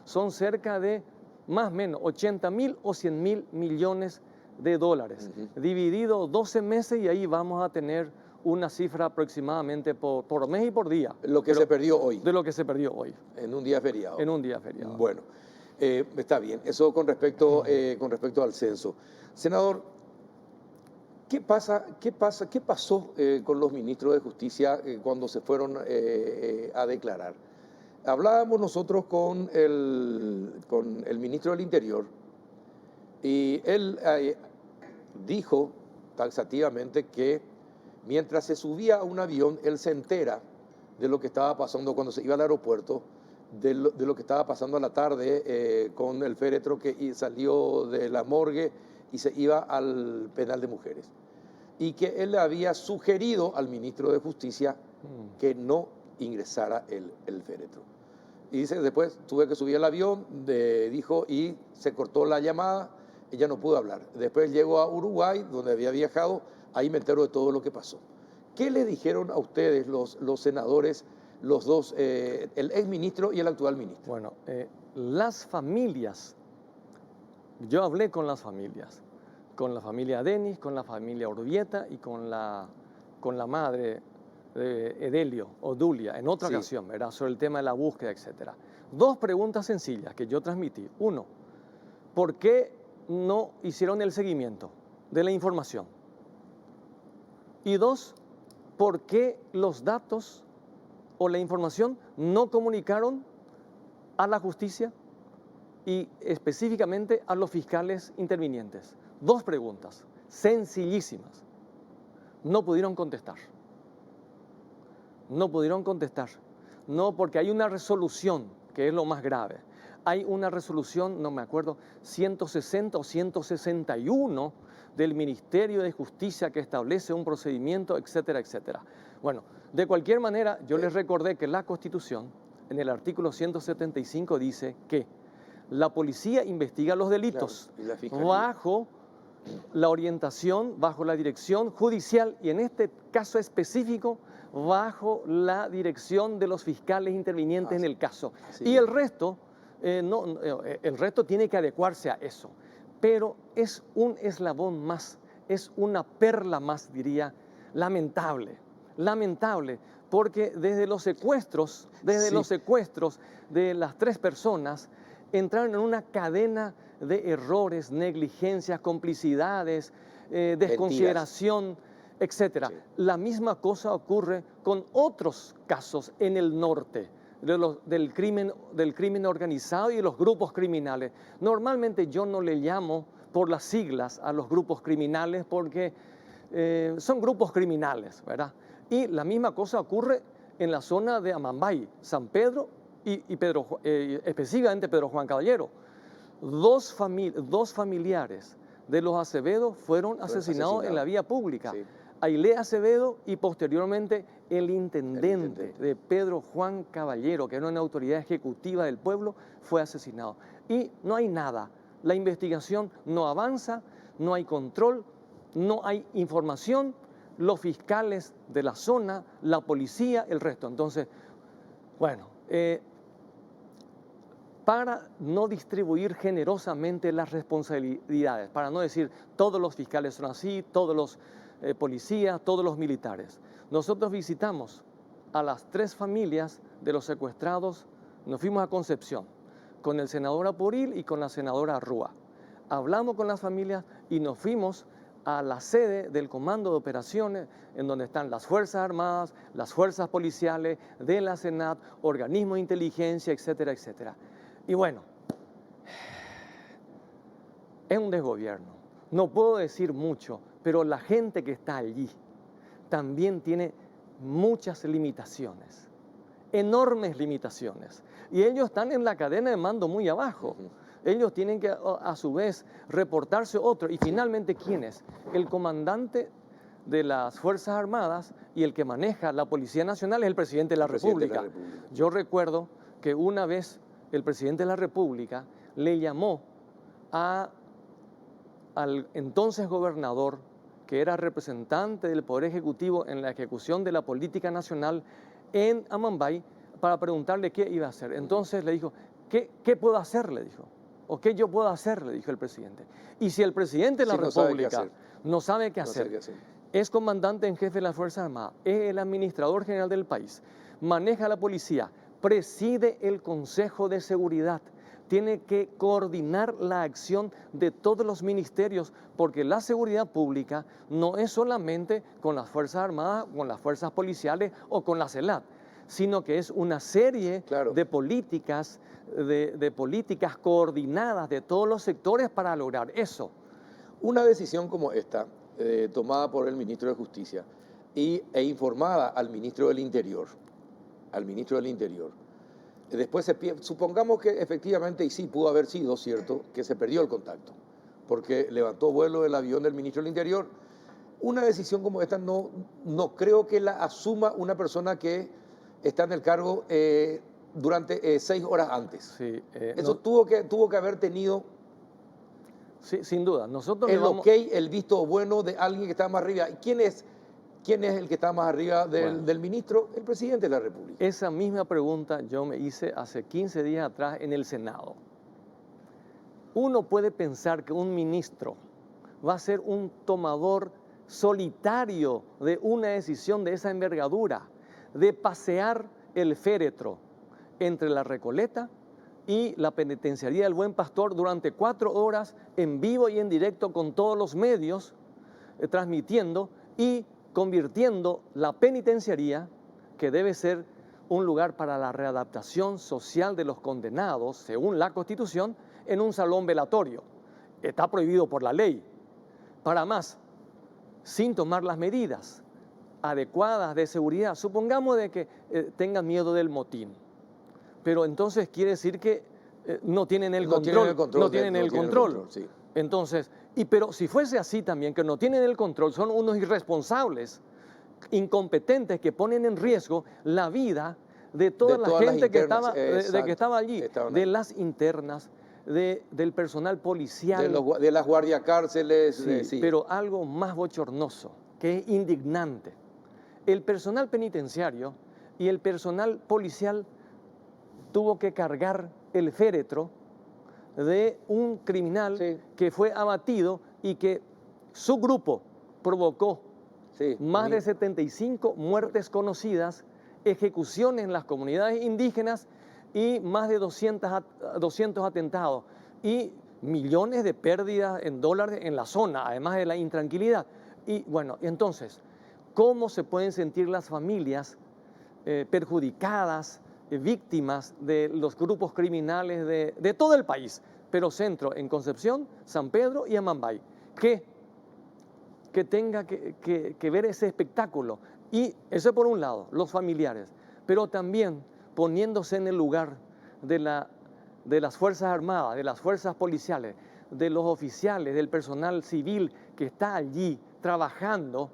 Son cerca de más o menos 80.000 o 100.000 millones de dólares, dividido 12 meses y ahí vamos a tener una cifra aproximadamente por mes y por día. Lo que se perdió hoy. De lo que se perdió hoy. En un día feriado. En un día feriado. Bueno, está bien. Eso con respecto al censo. Senador, ¿qué pasó con los ministros de Justicia cuando se fueron a declarar? Hablábamos nosotros con el ministro del Interior y él dijo taxativamente que mientras se subía a un avión, él se entera de lo que estaba pasando cuando se iba al aeropuerto, de lo que estaba pasando a la tarde con el féretro que salió de la morgue y se iba al penal de mujeres. Y que él le había sugerido al ministro de Justicia que no ingresara el féretro. Y dice, después tuve que subir al avión, dijo, y se cortó la llamada, ella no pudo hablar. Después llegó a Uruguay, donde había viajado, ahí me entero de todo lo que pasó. ¿Qué le dijeron a ustedes los senadores los dos, el ex ministro y el actual ministro? Bueno, las familias, yo hablé con las familias, con la familia Denis, con la familia Urbieta y con la madre de Edelio, Odulia, en otra Sí. ocasión, ¿verdad? Sobre el tema de la búsqueda, etc. Dos preguntas sencillas que yo transmití. Uno, ¿por qué no hicieron el seguimiento de la información? Y dos, ¿por qué los datos o la información no comunicaron a la justicia y específicamente a los fiscales intervinientes? Dos preguntas sencillísimas. No pudieron contestar. No pudieron contestar. No, porque hay una resolución, que es lo más grave. Hay una resolución, no me acuerdo, 160 o 161 del Ministerio de Justicia que establece un procedimiento, etcétera, etcétera. Bueno, de cualquier manera, yo les recordé que la Constitución, en el artículo 175, dice que la policía investiga los delitos, Claro, y la fiscalía. bajo la orientación, bajo la dirección judicial y en este caso específico, bajo la dirección de los fiscales intervinientes en el caso. Así Y es. el resto, el resto tiene que adecuarse a eso. Pero es un eslabón más, es una perla más, diría, lamentable. Lamentable, porque desde los secuestros, Sí. los secuestros de las tres personas, entraron en una cadena de errores, negligencias, complicidades, desconsideración, etcétera. Sí. La misma cosa ocurre con otros casos en el norte del crimen organizado y de los grupos criminales. Normalmente yo no le llamo por las siglas a los grupos criminales porque son grupos criminales, ¿verdad? Y la misma cosa ocurre en la zona de Amambay, San Pedro y específicamente Pedro Juan Caballero. Dos familiares de los Acevedo fueron asesinados en la vía pública. Sí. Ailé Acevedo y posteriormente el intendente de Pedro Juan Caballero, que era una autoridad ejecutiva del pueblo, fue asesinado. Y no hay nada. La investigación no avanza, no hay control, no hay información. Los fiscales de la zona, la policía, el resto. Entonces, bueno, para no distribuir generosamente las responsabilidades, para no decir todos los fiscales son así, todos los policías, todos los militares. Nosotros visitamos a las tres familias de los secuestrados, nos fuimos a Concepción, con el senador Aporil y con la senadora Rúa. Hablamos con las familias y nos fuimos a la sede del Comando de Operaciones, en donde están las Fuerzas Armadas, las Fuerzas Policiales, de la Senat, organismos de inteligencia, etcétera, etcétera. Y bueno, es un desgobierno. No puedo decir mucho, pero la gente que está allí también tiene muchas limitaciones, enormes limitaciones. Y ellos están en la cadena de mando muy abajo. Ellos tienen que, a su vez, reportarse otro. Y finalmente, ¿quién es? El comandante de las Fuerzas Armadas y el que maneja la Policía Nacional es el presidente de la República. Yo recuerdo que una vez el presidente de la República le llamó al entonces gobernador, que era representante del Poder Ejecutivo en la ejecución de la política nacional en Amambay, para preguntarle qué iba a hacer. Entonces le dijo, ¿qué puedo hacer? Le dijo. ¿O qué yo puedo hacer? Le dijo el presidente. Y si el presidente de la República no sabe qué hacer, es comandante en jefe de las Fuerzas Armadas, es el administrador general del país, maneja la policía, preside el Consejo de Seguridad, tiene que coordinar la acción de todos los ministerios, porque la seguridad pública no es solamente con las Fuerzas Armadas, con las Fuerzas Policiales o con la CELAT, sino que es una serie de políticas, de políticas coordinadas de todos los sectores para lograr eso. Una decisión como esta, tomada por el ministro de Justicia e informada al ministro del Interior, después supongamos que efectivamente, y sí pudo haber sido cierto, que se perdió el contacto, porque levantó vuelo el avión del ministro del Interior. Una decisión como esta no creo que la asuma una persona que está en el cargo durante 6 horas antes. Sí, eso tuvo que haber tenido... Sí, sin duda. Nosotros el ok, el visto bueno de alguien que está más arriba. ¿Quién es ¿Quién es el que está más arriba Bueno. del ministro? El presidente de la República. Esa misma pregunta yo me hice hace 15 días atrás en el Senado. Uno puede pensar que un ministro va a ser un tomador solitario de una decisión de esa envergadura, de pasear el féretro entre la Recoleta y la penitenciaría del Buen Pastor durante 4 horas en vivo y en directo con todos los medios, transmitiendo y convirtiendo la penitenciaría, que debe ser un lugar para la readaptación social de los condenados, según la Constitución, en un salón velatorio. Está prohibido por la ley. Para más, sin tomar las medidas adecuadas de seguridad. Supongamos de que tengan miedo del motín, pero entonces quiere decir que no tienen el control. No tienen el control. Sí. Entonces, pero si fuese así también, que no tienen el control, son unos irresponsables, incompetentes, que ponen en riesgo la vida de toda la gente que estaba allí, de las internas, del personal policial. De las guardiacárceles. Sí, Sí. Pero algo más bochornoso, que es indignante. El personal penitenciario y el personal policial tuvo que cargar el féretro de un criminal que fue abatido y que su grupo provocó más de 75 muertes conocidas, ejecuciones en las comunidades indígenas y más de 200 atentados y millones de pérdidas en dólares en la zona, además de la intranquilidad. Y bueno, entonces, ¿cómo se pueden sentir las familias perjudicadas, víctimas de los grupos criminales de todo el país, pero centro en Concepción, San Pedro y Amambay? Que tenga que ver ese espectáculo. Y eso por un lado, los familiares, pero también poniéndose en el lugar de las Fuerzas Armadas, de las Fuerzas Policiales, de los oficiales, del personal civil que está allí trabajando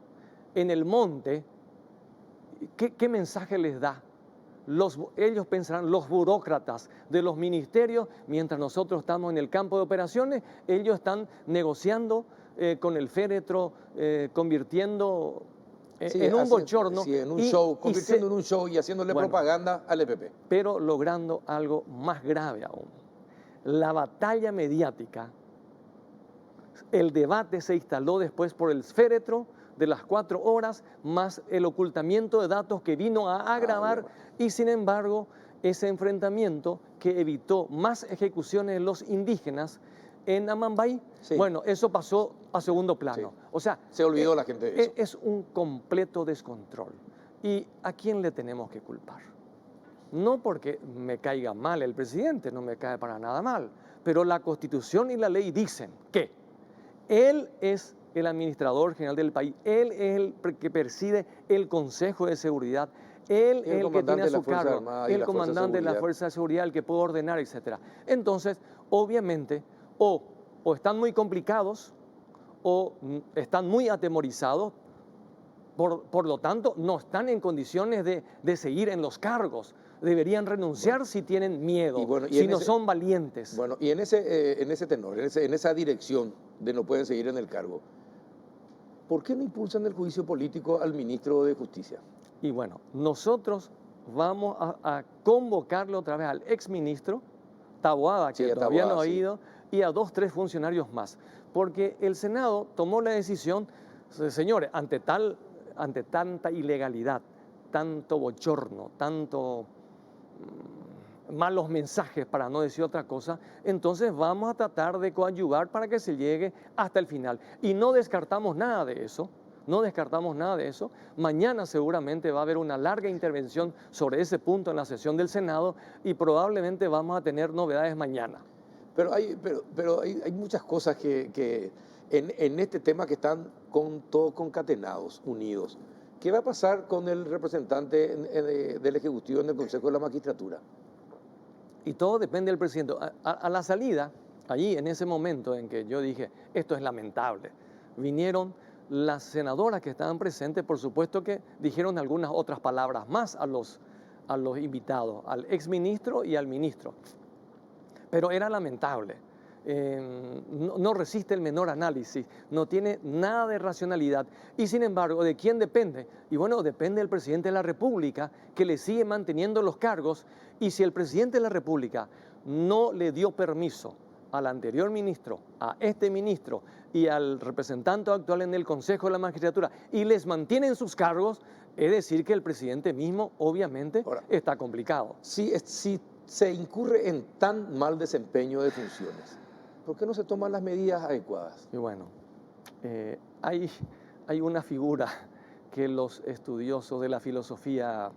en el monte. ¿Qué mensaje les da? Ellos pensarán, los burócratas de los ministerios, mientras nosotros estamos en el campo de operaciones, ellos están negociando con el féretro, convirtiendo en un bochorno. Sí, en un show, convirtiendo en un show y haciéndole propaganda al EPP. Pero logrando algo más grave aún. La batalla mediática, el debate se instaló después por el féretro de las 4 horas, más el ocultamiento de datos que vino a agravar, y sin embargo, ese enfrentamiento que evitó más ejecuciones de los indígenas en Amambay, bueno, eso pasó a segundo plano. O sea, se olvidó la gente de eso. Es un completo descontrol. ¿Y a quién le tenemos que culpar? No porque me caiga mal el presidente, no me cae para nada mal, pero la Constitución y la ley dicen que él es el administrador general del país, él es el que preside el Consejo de Seguridad, él es el que tiene a su cargo, el comandante de la Fuerza de Seguridad, el que puede ordenar, etc. Entonces, obviamente, o están muy complicados o están muy atemorizados, por lo tanto, no están en condiciones de seguir en los cargos. Deberían renunciar si tienen miedo, si no son valientes. Bueno, y en ese tenor, en esa dirección de no pueden seguir en el cargo, ¿por qué no impulsan el juicio político al ministro de Justicia? Y bueno, nosotros vamos a convocarle otra vez al exministro Taboada, que todavía no ha ido, y a 2 o 3 funcionarios más. Porque el Senado tomó la decisión, señores, ante tanta ilegalidad, tanto bochorno, tanto malos mensajes, para no decir otra cosa, entonces vamos a tratar de coadyuvar para que se llegue hasta el final. Y no descartamos nada de eso, no descartamos nada de eso. Mañana seguramente va a haber una larga intervención sobre ese punto en la sesión del Senado y probablemente vamos a tener novedades mañana. Pero hay muchas cosas que en este tema que están todos concatenados, unidos. ¿Qué va a pasar con el representante del Ejecutivo en el Consejo de la Magistratura? Y todo depende del presidente. A la salida, allí en ese momento en que yo dije, esto es lamentable, vinieron las senadoras que estaban presentes, por supuesto que dijeron algunas otras palabras más a los invitados, al exministro y al ministro. Pero era lamentable. no resiste el menor análisis, no tiene nada de racionalidad. Y sin embargo, ¿de quién depende? Y bueno, depende del presidente de la República, que le sigue manteniendo los cargos. Y si el presidente de la República no le dio permiso al anterior ministro, a este ministro y al representante actual en el Consejo de la Magistratura y les mantiene en sus cargos, es decir que el presidente mismo obviamente está complicado. Si se incurre en tan mal desempeño de funciones, ¿por qué no se toman las medidas adecuadas? Y bueno, hay una figura que los estudiosos de la filosofía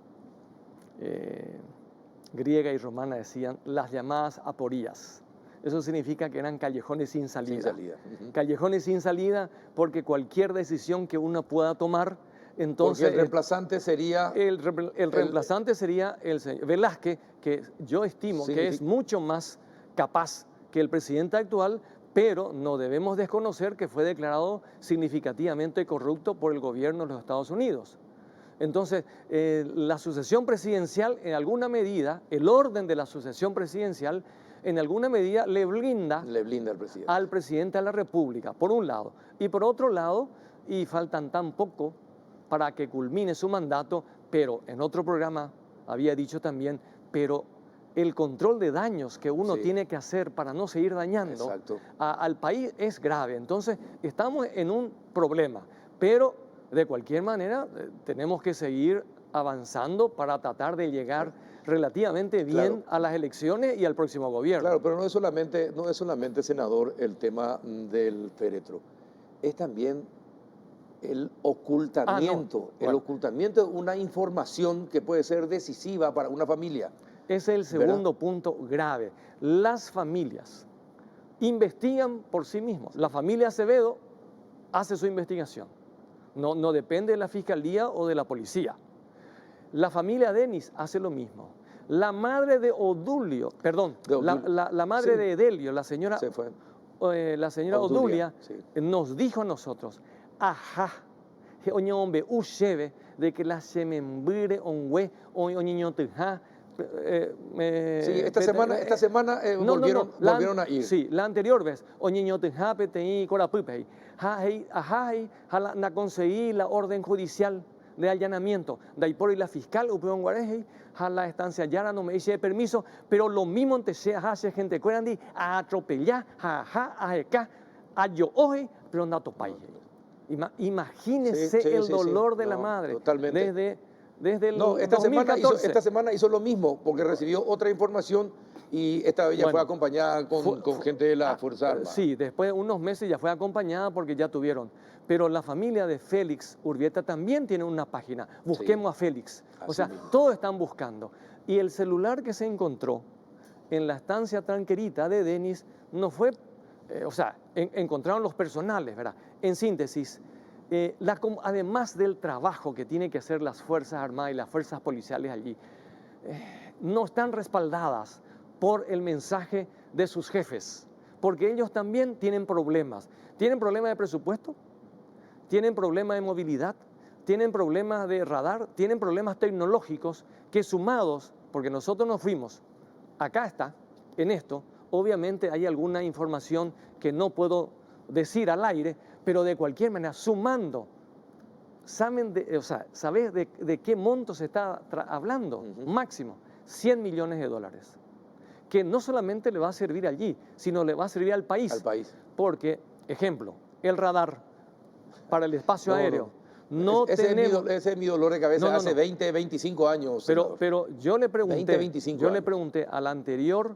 griega y romana decían, las llamadas aporías. Eso significa que eran callejones sin salida. Sin salida. Callejones sin salida, porque cualquier decisión que uno pueda tomar, entonces... Porque el reemplazante sería... El reemplazante sería el señor Velázquez, que yo estimo que es mucho más capaz que el presidente actual, pero no debemos desconocer que fue declarado significativamente corrupto por el gobierno de los Estados Unidos. Entonces, la sucesión presidencial, en alguna medida, el orden de la sucesión presidencial, en alguna medida le blinda al presidente de la República, por un lado. Y por otro lado, y faltan tan poco para que culmine su mandato, pero en otro programa había dicho también, pero el control de daños que uno tiene que hacer para no seguir dañando al país es grave. Entonces, estamos en un problema, pero de cualquier manera tenemos que seguir avanzando para tratar de llegar relativamente bien a las elecciones y al próximo gobierno. Claro, pero no es solamente, senador, el tema del féretro. Es también el ocultamiento, el ocultamiento de una información que puede ser decisiva para una familia. Ese es el segundo punto grave. Las familias investigan por sí mismos. La familia Acevedo hace su investigación. No depende de la fiscalía o de la policía. La familia Denis hace lo mismo. La madre de Odulio, perdón, la madre de Edelio, la señora Odulia, nos dijo a nosotros, ajá, hombre, usheve, de que la semembre onwe, niño teja. Esta semana volvieron a ir. Sí, la anterior vez, niño teja, petei, corapupei, na conseguí la orden judicial de allanamiento. De ahí por ahí la fiscal, a la estancia Yara no me dice permiso, pero lo mismo empecé a hacer gente cuerandi, a atropellar, a yo hoy, pero no topay. Imagínese el dolor de la madre. Totalmente. Desde el esta 2014. Esta semana hizo lo mismo, porque recibió otra información y esta vez ya fue acompañada con gente de la Fuerza Armada. Sí, después de unos meses ya fue acompañada porque ya tuvieron. Pero la familia de Félix Urbieta también tiene una página. Busquemos a Félix. O sea, todos están buscando. Y el celular que se encontró en la estancia tranquerita de Denis no fue... encontraron los personales, ¿verdad? En síntesis, además del trabajo que tienen que hacer las Fuerzas Armadas y las Fuerzas Policiales allí, no están respaldadas por el mensaje de sus jefes, porque ellos también tienen problemas. Tienen problemas de presupuesto, tienen problemas de movilidad, tienen problemas de radar, tienen problemas tecnológicos que sumados, porque nosotros nos fuimos, acá está, en esto, obviamente hay alguna información que no puedo decir al aire, pero de cualquier manera, sumando, ¿sabes de qué monto se está hablando? Máximo, $100 millones, que no solamente le va a servir allí, sino le va a servir al país. Porque, ejemplo, el radar para el espacio aéreo. Ese es mi dolor de cabeza hace 20, 25 años. Pero yo le pregunté al anterior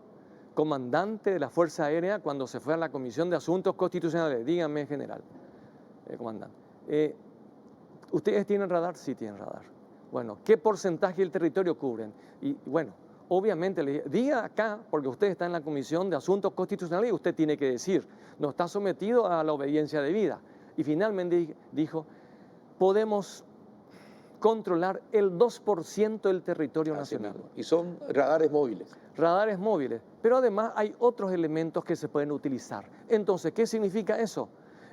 comandante de la Fuerza Aérea cuando se fue a la Comisión de Asuntos Constitucionales, dígame, general, comandante, ¿ustedes tienen radar? Sí tienen radar. Bueno, ¿qué porcentaje del territorio cubren? Y bueno, obviamente le dije, diga acá, porque usted está en la Comisión de Asuntos Constitucionales y usted tiene que decir, no está sometido a la obediencia debida. Y finalmente dijo, podemos controlar el 2% del territorio nacional. Y son radares móviles. Radares móviles, pero además hay otros elementos que se pueden utilizar. Entonces, ¿qué significa eso?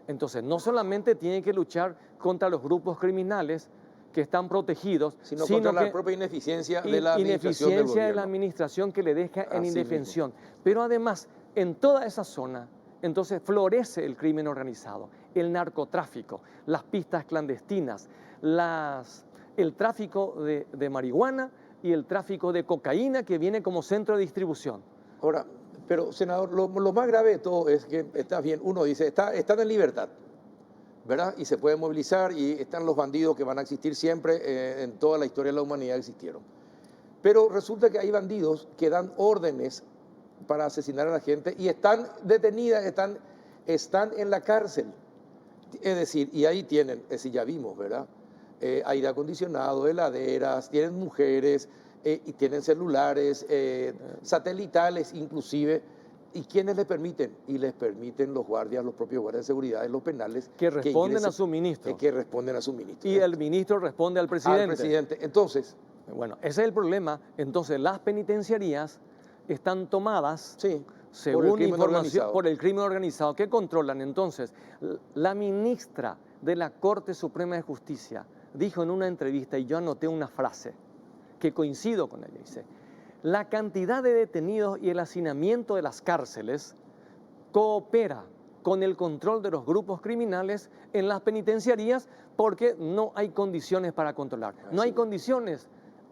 Entonces, no solamente tiene que luchar contra los grupos criminales que están protegidos, sino contra la propia ineficiencia de la administración del gobierno. de la administración que le deja en indefensión. Pero además, en toda esa zona, entonces florece el crimen organizado, el narcotráfico, las pistas clandestinas, el tráfico de marihuana y el tráfico de cocaína que viene como centro de distribución. Ahora, pero senador, lo más grave de todo es que está bien, uno dice, están en libertad, ¿verdad? Y se pueden movilizar y están los bandidos que van a existir siempre, en toda la historia de la humanidad existieron. Pero resulta que hay bandidos que dan órdenes para asesinar a la gente y están detenidas, están en la cárcel. Es decir, y ahí tienen, es decir, ya vimos, ¿verdad? Aire acondicionado, heladeras, tienen mujeres, y tienen celulares, satelitales inclusive. ¿Y quiénes les permiten? Y les permiten los guardias, los propios guardias de seguridad, los penales. Que responden a su ministro. Que responden a su ministro. Y el ministro responde al presidente. Al presidente. Entonces... Bueno, ese es el problema. Entonces, las penitenciarías están tomadas, sí, según información, por el crimen organizado, que controlan. Entonces, la ministra de la Corte Suprema de Justicia dijo en una entrevista, y yo anoté una frase que coincido con ella, dice: la cantidad de detenidos y el hacinamiento de las cárceles coopera con el control de los grupos criminales en las penitenciarías porque no hay condiciones para controlar. No hay condiciones.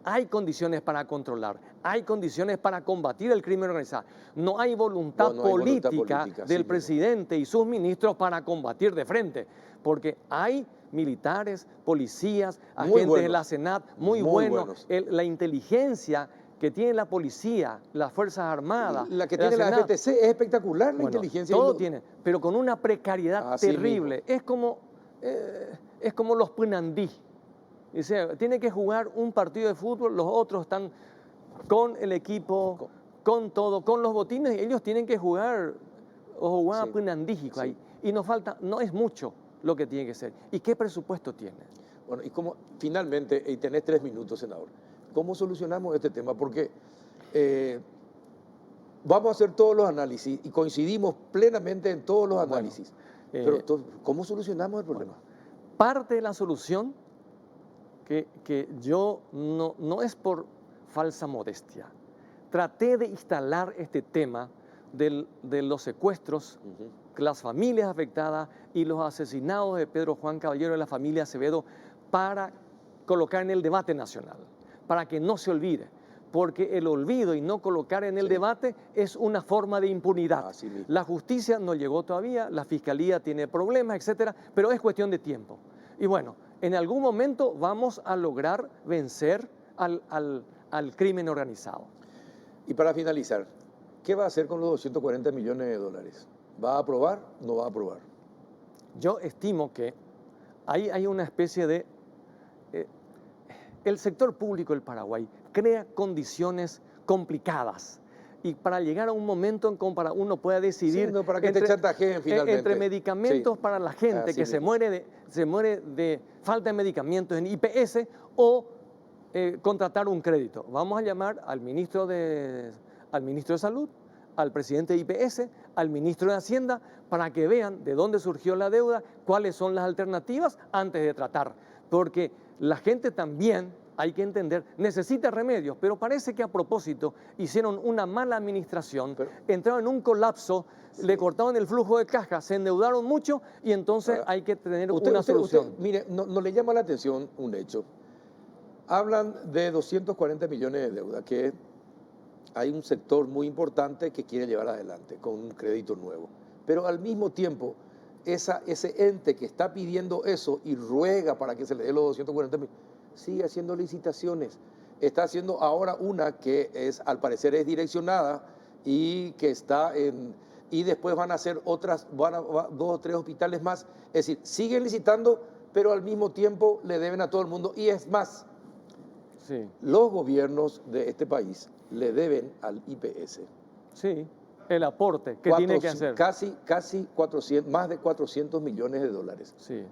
Hay condiciones para controlar, hay condiciones para combatir el crimen organizado. No hay voluntad política del presidente y sus ministros para combatir de frente, porque hay militares, policías, agentes de la Senat muy buenos. La inteligencia que tiene la policía, las Fuerzas Armadas. La que tiene la FTC es espectacular, la inteligencia. Todo tiene, pero con una precariedad terrible. Es como los punandí. Dice, tiene que jugar un partido de fútbol, los otros están con el equipo, con todo, con los botines, y ellos tienen que jugar o jugar punandígico ahí. Y nos falta, no es mucho lo que tiene que ser. ¿Y qué presupuesto tiene? Bueno, y como finalmente, y tenés 3 minutos, senador, ¿cómo solucionamos este tema? Porque vamos a hacer todos los análisis y coincidimos plenamente en todos los análisis. Pero ¿cómo solucionamos el problema? Parte de la solución que yo no es por falsa modestia. Traté de instalar este tema de los secuestros, las familias afectadas y los asesinados de Pedro Juan Caballero y la familia Acevedo para colocar en el debate nacional, para que no se olvide, porque el olvido y no colocar en el debate es una forma de impunidad. La justicia no llegó todavía, la fiscalía tiene problemas, etcétera, pero es cuestión de tiempo. Y bueno, en algún momento vamos a lograr vencer al crimen organizado. Y para finalizar, ¿qué va a hacer con los 240 millones de dólares? ¿Va a aprobar o no va a aprobar? Yo estimo que hay una especie de... el sector público del Paraguay crea condiciones complicadas y para llegar a un momento en que uno pueda decidir para que te chantajeen finalmente. Entre medicamentos para la gente que se muere de falta de medicamentos en IPS o contratar un crédito. Vamos a llamar al ministro de Salud, al presidente de IPS, al ministro de Hacienda, para que vean de dónde surgió la deuda, cuáles son las alternativas antes de tratar. Porque la gente también, hay que entender, necesita remedios, pero parece que a propósito hicieron una mala administración, entraron en un colapso, le cortaron el flujo de caja, se endeudaron mucho y entonces hay que tener una solución. Mire, no le llama la atención un hecho. Hablan de 240 millones de deuda, que hay un sector muy importante que quiere llevar adelante con un crédito nuevo. Pero al mismo tiempo, ese ente que está pidiendo eso y ruega para que se le dé los 240 millones, sigue haciendo licitaciones. Está haciendo ahora una que al parecer es direccionada y que está y después van a hacer otras, 2 o 3 hospitales más. Es decir, siguen licitando, pero al mismo tiempo le deben a todo el mundo. Y es más, los gobiernos de este país le deben al IPS. Sí, el aporte que tiene que hacer. Casi 400, más de 400 millones de dólares. Sí.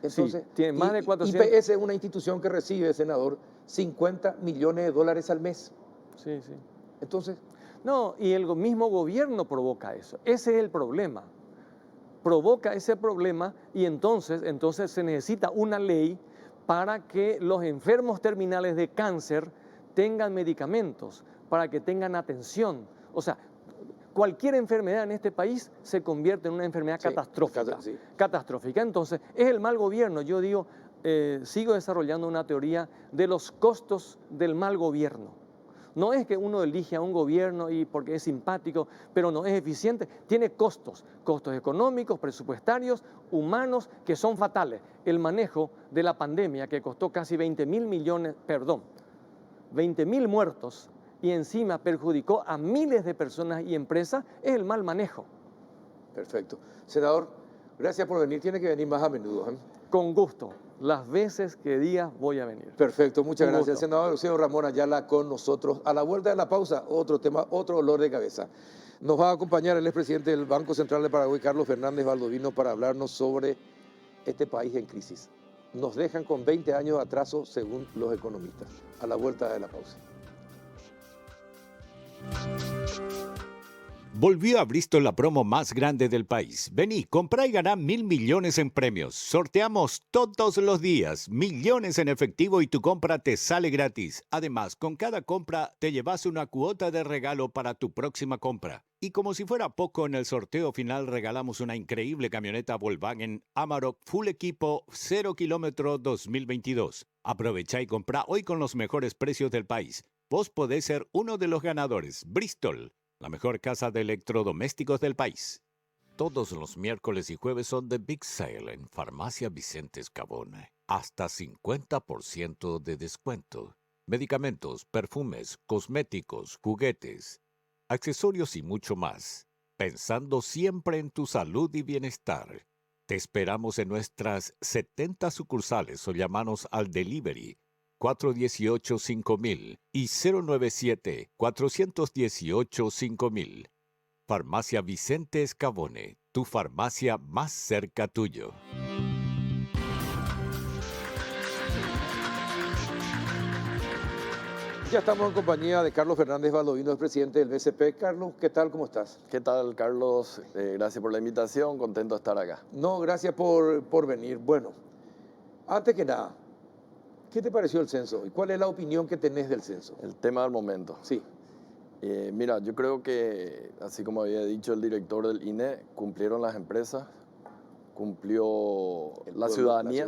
Entonces, tiene más de 400. IPS es una institución que recibe, senador, 50 millones de dólares al mes. Sí. Entonces... No, y el mismo gobierno provoca eso. Ese es el problema. Provoca ese problema y entonces se necesita una ley para que los enfermos terminales de cáncer tengan medicamentos, para que tengan atención. O sea, cualquier enfermedad en este país se convierte en una enfermedad catastrófica. Sí. Catastrófica. Entonces, es el mal gobierno. Yo digo, sigo desarrollando una teoría de los costos del mal gobierno. No es que uno elige a un gobierno y porque es simpático, pero no es eficiente. Tiene costos económicos, presupuestarios, humanos, que son fatales. El manejo de la pandemia, que costó casi 20 mil muertos, y encima perjudicó a miles de personas y empresas, es el mal manejo. Perfecto. Senador, gracias por venir. Tiene que venir más a menudo. Con gusto. Las veces que digas voy a venir. Perfecto, muchas Un gracias. gusto. Senador Eusebio Ramón Ayala con nosotros. A la vuelta de la pausa, otro tema, otro dolor de cabeza. Nos va a acompañar el expresidente del Banco Central de Paraguay, Carlos Fernández Baldovino, para hablarnos sobre este país en crisis. Nos dejan con 20 años de atraso según los economistas. A la vuelta de la pausa. Volvió a Bristol la promo más grande del país. Vení, comprá y ganá 1.000 millones en premios. Sorteamos todos los días, millones en efectivo y tu compra te sale gratis. Además, con cada compra te llevas una cuota de regalo para tu próxima compra. Y como si fuera poco, en el sorteo final regalamos una increíble camioneta Volkswagen Amarok Full Equipo 0 kilómetro 2022. Aprovecha y comprá hoy con los mejores precios del país. Vos podés ser uno de los ganadores. Bristol, la mejor casa de electrodomésticos del país. Todos los miércoles y jueves son de Big Sale en Farmacia Vicente Escabone. Hasta 50% de descuento. Medicamentos, perfumes, cosméticos, juguetes, accesorios y mucho más. Pensando siempre en tu salud y bienestar. Te esperamos en nuestras 70 sucursales o llamanos al delivery 418-5000 y 097-418-5000. Farmacia Vicente Escabone, tu farmacia más cerca tuyo. Ya estamos en compañía de Carlos Fernández Baldovino, el presidente del BCP. Carlos, ¿qué tal? ¿Cómo estás? ¿Qué tal, Carlos? Gracias por la invitación, contento de estar acá. No, gracias por venir. Bueno, antes que nada, ¿qué te pareció el censo? ¿Y cuál es la opinión que tenés del censo? El tema del momento. Sí. Mira, yo creo que, así como había dicho el director del INE, cumplieron las empresas, cumplió la ciudadanía.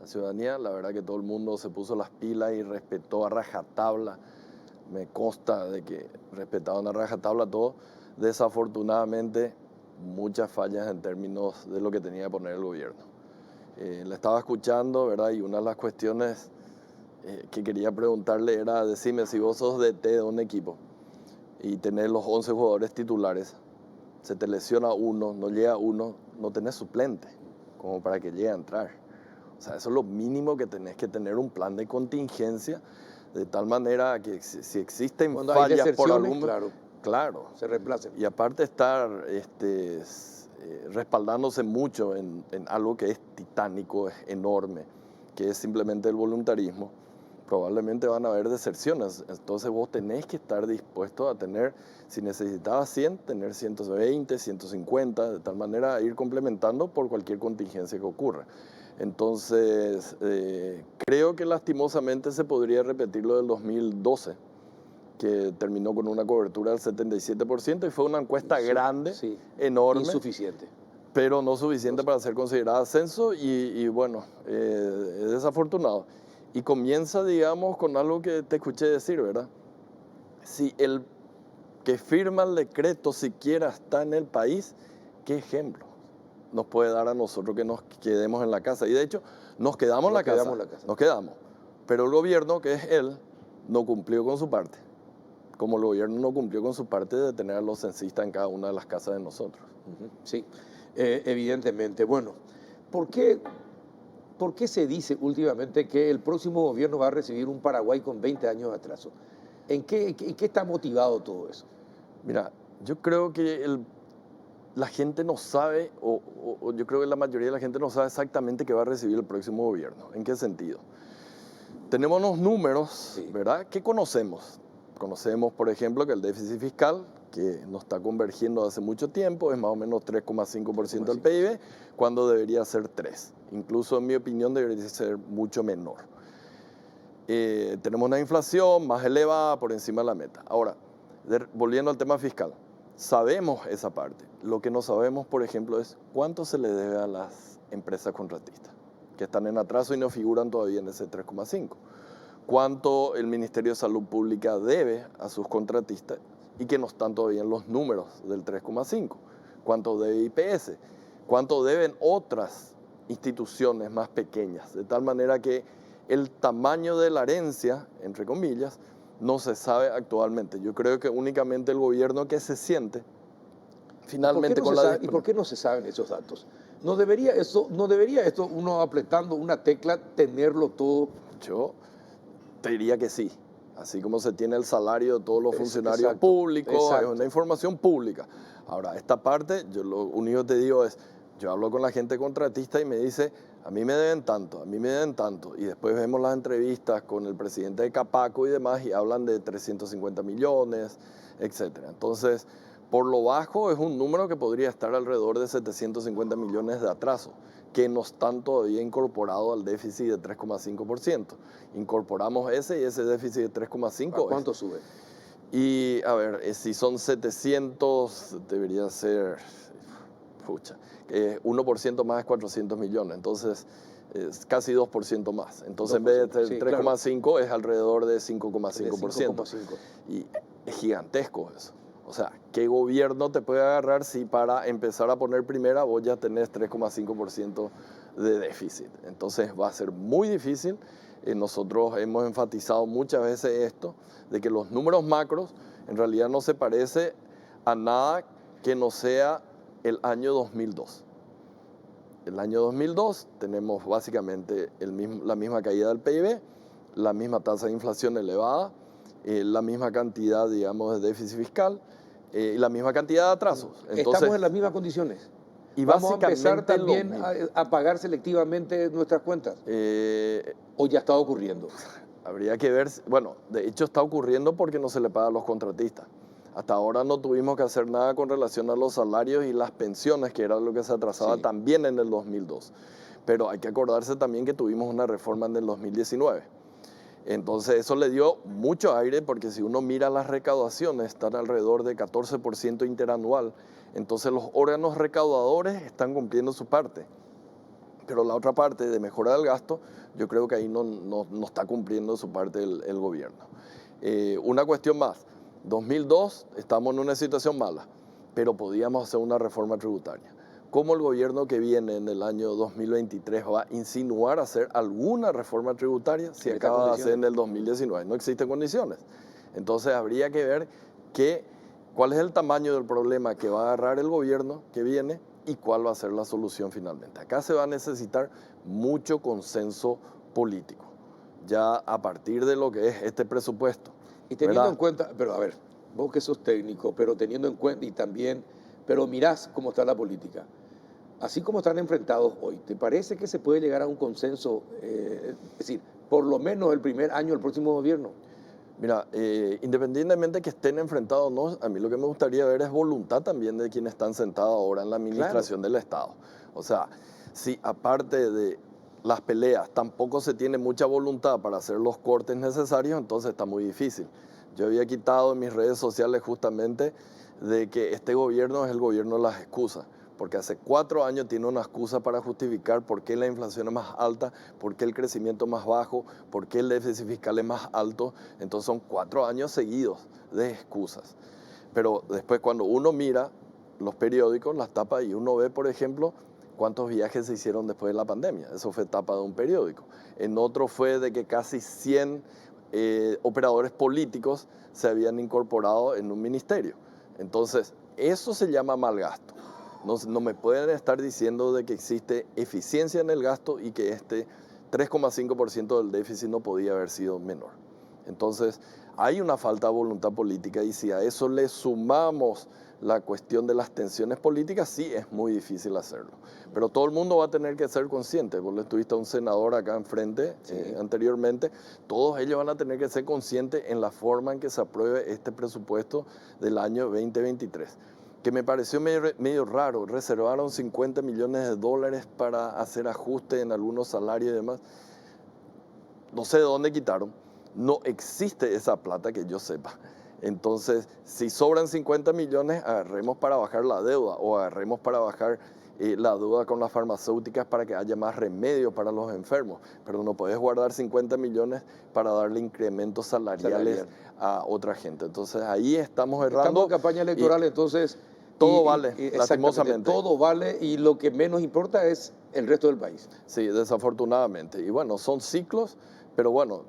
La ciudadanía, la verdad que todo el mundo se puso las pilas y respetó a rajatabla. Me consta de que respetaron a rajatabla todo. Desafortunadamente, muchas fallas en términos de lo que tenía que poner el gobierno. Le estaba escuchando, ¿verdad? Y una de las cuestiones que quería preguntarle era, decime, si vos sos DT de un equipo y tenés los 11 jugadores titulares, se te lesiona uno, no llega uno, no tenés suplente como para que llegue a entrar. O sea, eso es lo mínimo que tenés que tener, un plan de contingencia, de tal manera que si existen cuando fallas hay por algún... claro, se reemplacen. Y aparte estar respaldándose mucho en algo que es titánico, es enorme, que es simplemente el voluntarismo, probablemente van a haber deserciones. Entonces vos tenés que estar dispuesto a tener, si necesitabas 100, tener 120, 150, de tal manera a ir complementando por cualquier contingencia que ocurra. Entonces, creo que lastimosamente se podría repetir lo del 2012, que terminó con una cobertura del 77% y fue una encuesta grande, sí, enorme. Insuficiente. Pero no suficiente para ser considerada censo y bueno, es desafortunado. Y comienza, digamos, con algo que te escuché decir, ¿verdad? Si el que firma el decreto siquiera está en el país, ¿qué ejemplo nos puede dar a nosotros que nos quedemos en la casa? Y de hecho, nos quedamos en la casa. Nos quedamos. Pero el gobierno, que es él, no cumplió con su parte. Como el gobierno no cumplió con su parte de tener a los censistas en cada una de las casas de nosotros. Sí, evidentemente. Bueno, ¿por qué se dice últimamente que el próximo gobierno va a recibir un Paraguay con 20 años de atraso? ¿En qué está motivado todo eso? Mira, yo creo que la gente no sabe, o yo creo que la mayoría de la gente no sabe exactamente qué va a recibir el próximo gobierno. ¿En qué sentido? Tenemos unos números, sí, ¿verdad?, que conocemos. Conocemos, por ejemplo, que el déficit fiscal, que no está convergiendo hace mucho tiempo, es más o menos 3,5% del PIB, cuando debería ser 3%. Incluso, en mi opinión, debería ser mucho menor. Tenemos una inflación más elevada por encima de la meta. Ahora, volviendo al tema fiscal, sabemos esa parte. Lo que no sabemos, por ejemplo, es cuánto se le debe a las empresas contratistas, que están en atraso y no figuran todavía en ese 3,5. Cuánto el Ministerio de Salud Pública debe a sus contratistas y que no están todavía en los números del 3,5. Cuánto debe IPS, cuánto deben otras instituciones más pequeñas, de tal manera que el tamaño de la herencia, entre comillas, no se sabe actualmente. Yo creo que únicamente el gobierno que se siente finalmente con la... ¿Y por qué no se saben esos datos? ¿No debería esto uno apretando una tecla tenerlo todo? Yo te diría que sí. Así como se tiene el salario de todos los funcionarios exacto, públicos, exacto. es una información pública. Ahora, esta parte, yo lo único que te digo es, yo hablo con la gente contratista y me dice, a mí me deben tanto, a mí me deben tanto. Y después vemos las entrevistas con el presidente de Capaco y demás y hablan de 350 millones, etc. Entonces, por lo bajo es un número que podría estar alrededor de 750 millones de atraso, que no están todavía incorporados al déficit de 3,5%. Incorporamos ese y ese déficit de 3,5%. ¿A cuánto sube? Y a ver, si son 700, debería ser, 1% más es 400 millones, entonces es casi 2% más. Entonces 2%, en vez de 3,5 claro, es alrededor de 5,5%. Y es gigantesco eso. O sea, ¿qué gobierno te puede agarrar si para empezar a poner primera vos ya tenés 3,5% de déficit? Entonces va a ser muy difícil. Nosotros hemos enfatizado muchas veces esto, de que los números macros en realidad no se parece a nada que no sea el año 2002. El año 2002 tenemos básicamente la misma caída del PIB, la misma tasa de inflación elevada, la misma cantidad, digamos, de déficit fiscal, y la misma cantidad de atrasos. Entonces, estamos en las mismas condiciones. Y ¿Vamos a empezar también a pagar selectivamente nuestras cuentas? ¿O ya está ocurriendo? Habría que ver, bueno, de hecho está ocurriendo porque no se le paga a los contratistas. Hasta ahora no tuvimos que hacer nada con relación a los salarios y las pensiones, que era lo que se atrasaba también en el 2002. Pero hay que acordarse también que tuvimos una reforma en el 2019. Entonces eso le dio mucho aire, porque si uno mira las recaudaciones, están alrededor de 14% interanual. Entonces los órganos recaudadores están cumpliendo su parte. Pero la otra parte de mejora del gasto, yo creo que ahí no está cumpliendo su parte el gobierno. Una cuestión más, 2002 estamos en una situación mala, pero podíamos hacer una reforma tributaria. ¿Cómo el gobierno que viene en el año 2023 va a insinuar hacer alguna reforma tributaria si acaba de hacer en el 2019? No existen condiciones. Entonces habría que ver cuál es el tamaño del problema que va a agarrar el gobierno que viene y cuál va a ser la solución finalmente. Acá se va a necesitar mucho consenso político, ya a partir de lo que es este presupuesto. Y teniendo en cuenta, pero a ver, vos que sos técnico, pero teniendo en cuenta y también, pero mirás cómo está la política. Así como están enfrentados hoy, ¿te parece que se puede llegar a un consenso, es decir, por lo menos el primer año del próximo gobierno? Mira, independientemente de que estén enfrentados o no, a mí lo que me gustaría ver es voluntad también de quienes están sentados ahora en la administración del Estado. O sea, si aparte de las peleas tampoco se tiene mucha voluntad para hacer los cortes necesarios, entonces está muy difícil. Yo había quitado en mis redes sociales justamente de que este gobierno es el gobierno de las excusas, porque hace 4 años tiene una excusa para justificar por qué la inflación es más alta, por qué el crecimiento es más bajo, por qué el déficit fiscal es más alto. Entonces son 4 años seguidos de excusas. Pero después cuando uno mira los periódicos, las tapas, y uno ve, por ejemplo, cuántos viajes se hicieron después de la pandemia. Eso fue tapa de un periódico. En otro fue de que casi 100 operadores políticos se habían incorporado en un ministerio. Entonces, eso se llama mal gasto. No me pueden estar diciendo de que existe eficiencia en el gasto y que este 3,5% del déficit no podía haber sido menor. Entonces, hay una falta de voluntad política, y si a eso le sumamos la cuestión de las tensiones políticas, sí es muy difícil hacerlo. Pero todo el mundo va a tener que ser consciente. Vos le estuviste a un senador acá enfrente anteriormente. Todos ellos van a tener que ser conscientes en la forma en que se apruebe este presupuesto del año 2023. Que me pareció medio raro. Reservaron 50 millones de dólares para hacer ajustes en algunos salarios y demás. No sé de dónde quitaron. No existe esa plata que yo sepa. Entonces, si sobran 50 millones, agarremos para bajar la deuda o agarremos para bajar la deuda con las farmacéuticas para que haya más remedio para los enfermos. Pero no podés guardar 50 millones para darle incrementos salariales a otra gente. Entonces, ahí estamos errando. Estamos en campaña electoral, entonces... Todo vale, lastimosamente. Todo vale y lo que menos importa es el resto del país. Sí, desafortunadamente. Y bueno, son ciclos, pero bueno,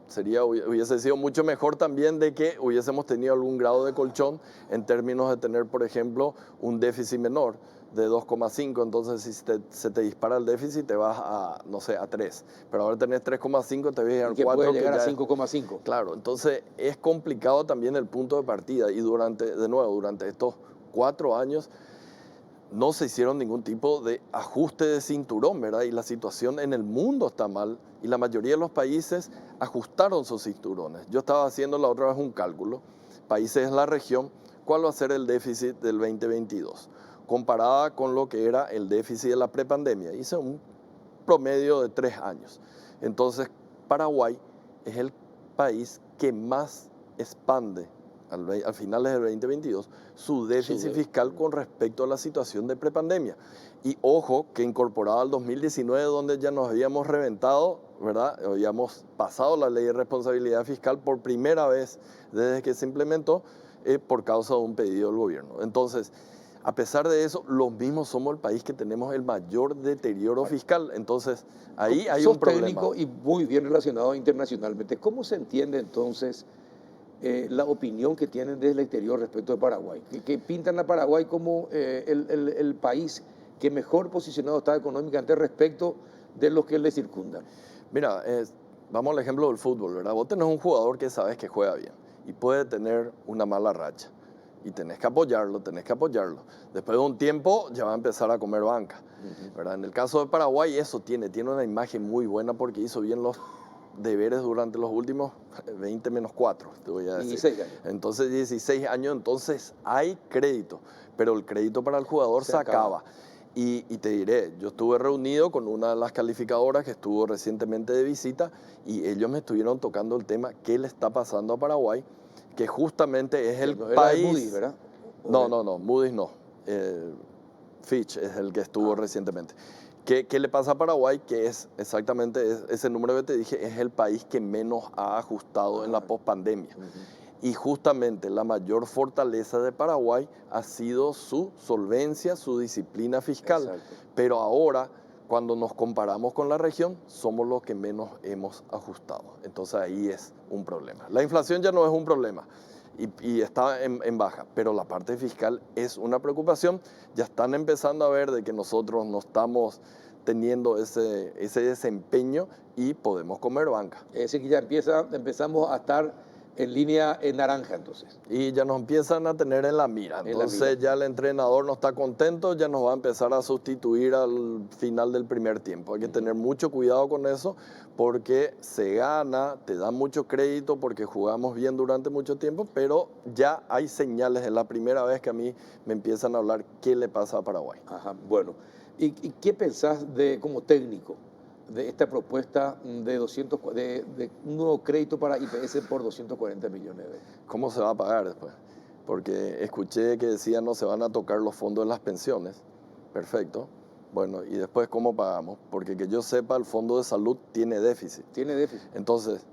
hubiese sido mucho mejor también de que hubiésemos tenido algún grado de colchón en términos de tener, por ejemplo, un déficit menor de 2,5, entonces si se te dispara el déficit te vas a, no sé, a 3, pero ahora tenés 3,5, te vas a 4. Que puede llegar a 5,5. Claro, entonces es complicado también el punto de partida y durante estos 4 años no se hicieron ningún tipo de ajuste de cinturón, ¿verdad? Y la situación en el mundo está mal y la mayoría de los países ajustaron sus cinturones. Yo estaba haciendo la otra vez un cálculo, países de la región, ¿cuál va a ser el déficit del 2022? Comparada con lo que era el déficit de la prepandemia. Hice un promedio de 3 años. Entonces, Paraguay es el país que más expande al finales del 2022, su déficit fiscal con respecto a la situación de prepandemia. Y ojo, que incorporado al 2019, donde ya nos habíamos reventado, ¿verdad? Habíamos pasado la ley de responsabilidad fiscal por primera vez desde que se implementó por causa de un pedido del gobierno. Entonces, a pesar de eso, los mismos somos el país que tenemos el mayor deterioro fiscal. Entonces, ahí hay un problema. Técnico y muy bien relacionado internacionalmente. ¿Cómo se entiende entonces la opinión que tienen desde el exterior respecto de Paraguay? Que pintan a Paraguay como el país que mejor posicionado está económicamente respecto de los que le circundan. Mira, vamos al ejemplo del fútbol, ¿verdad? Vos tenés un jugador que sabes que juega bien y puede tener una mala racha. Y tenés que apoyarlo. Después de un tiempo ya va a empezar a comer banca, ¿verdad? En el caso de Paraguay eso tiene una imagen muy buena porque hizo bien los deberes durante los últimos 20 menos 4, te voy a decir. 16 años. Entonces 16 años, entonces hay crédito, pero el crédito para el jugador se acaba. Y te diré, yo estuve reunido con una de las calificadoras que estuvo recientemente de visita y ellos me estuvieron tocando el tema, ¿qué le está pasando a Paraguay? Que justamente es el país... Moody's, ¿verdad? No, Moody's no. Fitch es el que estuvo recientemente. ¿Qué le pasa a Paraguay? Que es exactamente ese número que te dije, es el país que menos ha ajustado en la pospandemia. Y justamente la mayor fortaleza de Paraguay ha sido su solvencia, su disciplina fiscal. Exacto. Pero ahora, cuando nos comparamos con la región, somos los que menos hemos ajustado. Entonces ahí es un problema. La inflación ya no es un problema y está en baja, pero la parte fiscal es una preocupación. Ya están empezando a ver de que nosotros no estamos teniendo ese desempeño y podemos comer banca. Es decir, que ya empezamos a estar en línea en naranja, entonces. Y ya nos empiezan a tener en la mira. Entonces ya el entrenador no está contento, ya nos va a empezar a sustituir al final del primer tiempo. Hay que tener mucho cuidado con eso porque se gana, te da mucho crédito porque jugamos bien durante mucho tiempo, pero ya hay señales, es la primera vez que a mí me empiezan a hablar qué le pasa a Paraguay. Ajá, bueno. ¿Y qué pensás como técnico de esta propuesta de un nuevo crédito para IPS por 240 millones de dólares? ¿Cómo se va a pagar después? Porque escuché que decían no se van a tocar los fondos de las pensiones. Perfecto. Bueno, ¿y después cómo pagamos? Porque que yo sepa, el fondo de salud tiene déficit. Tiene déficit. Entonces,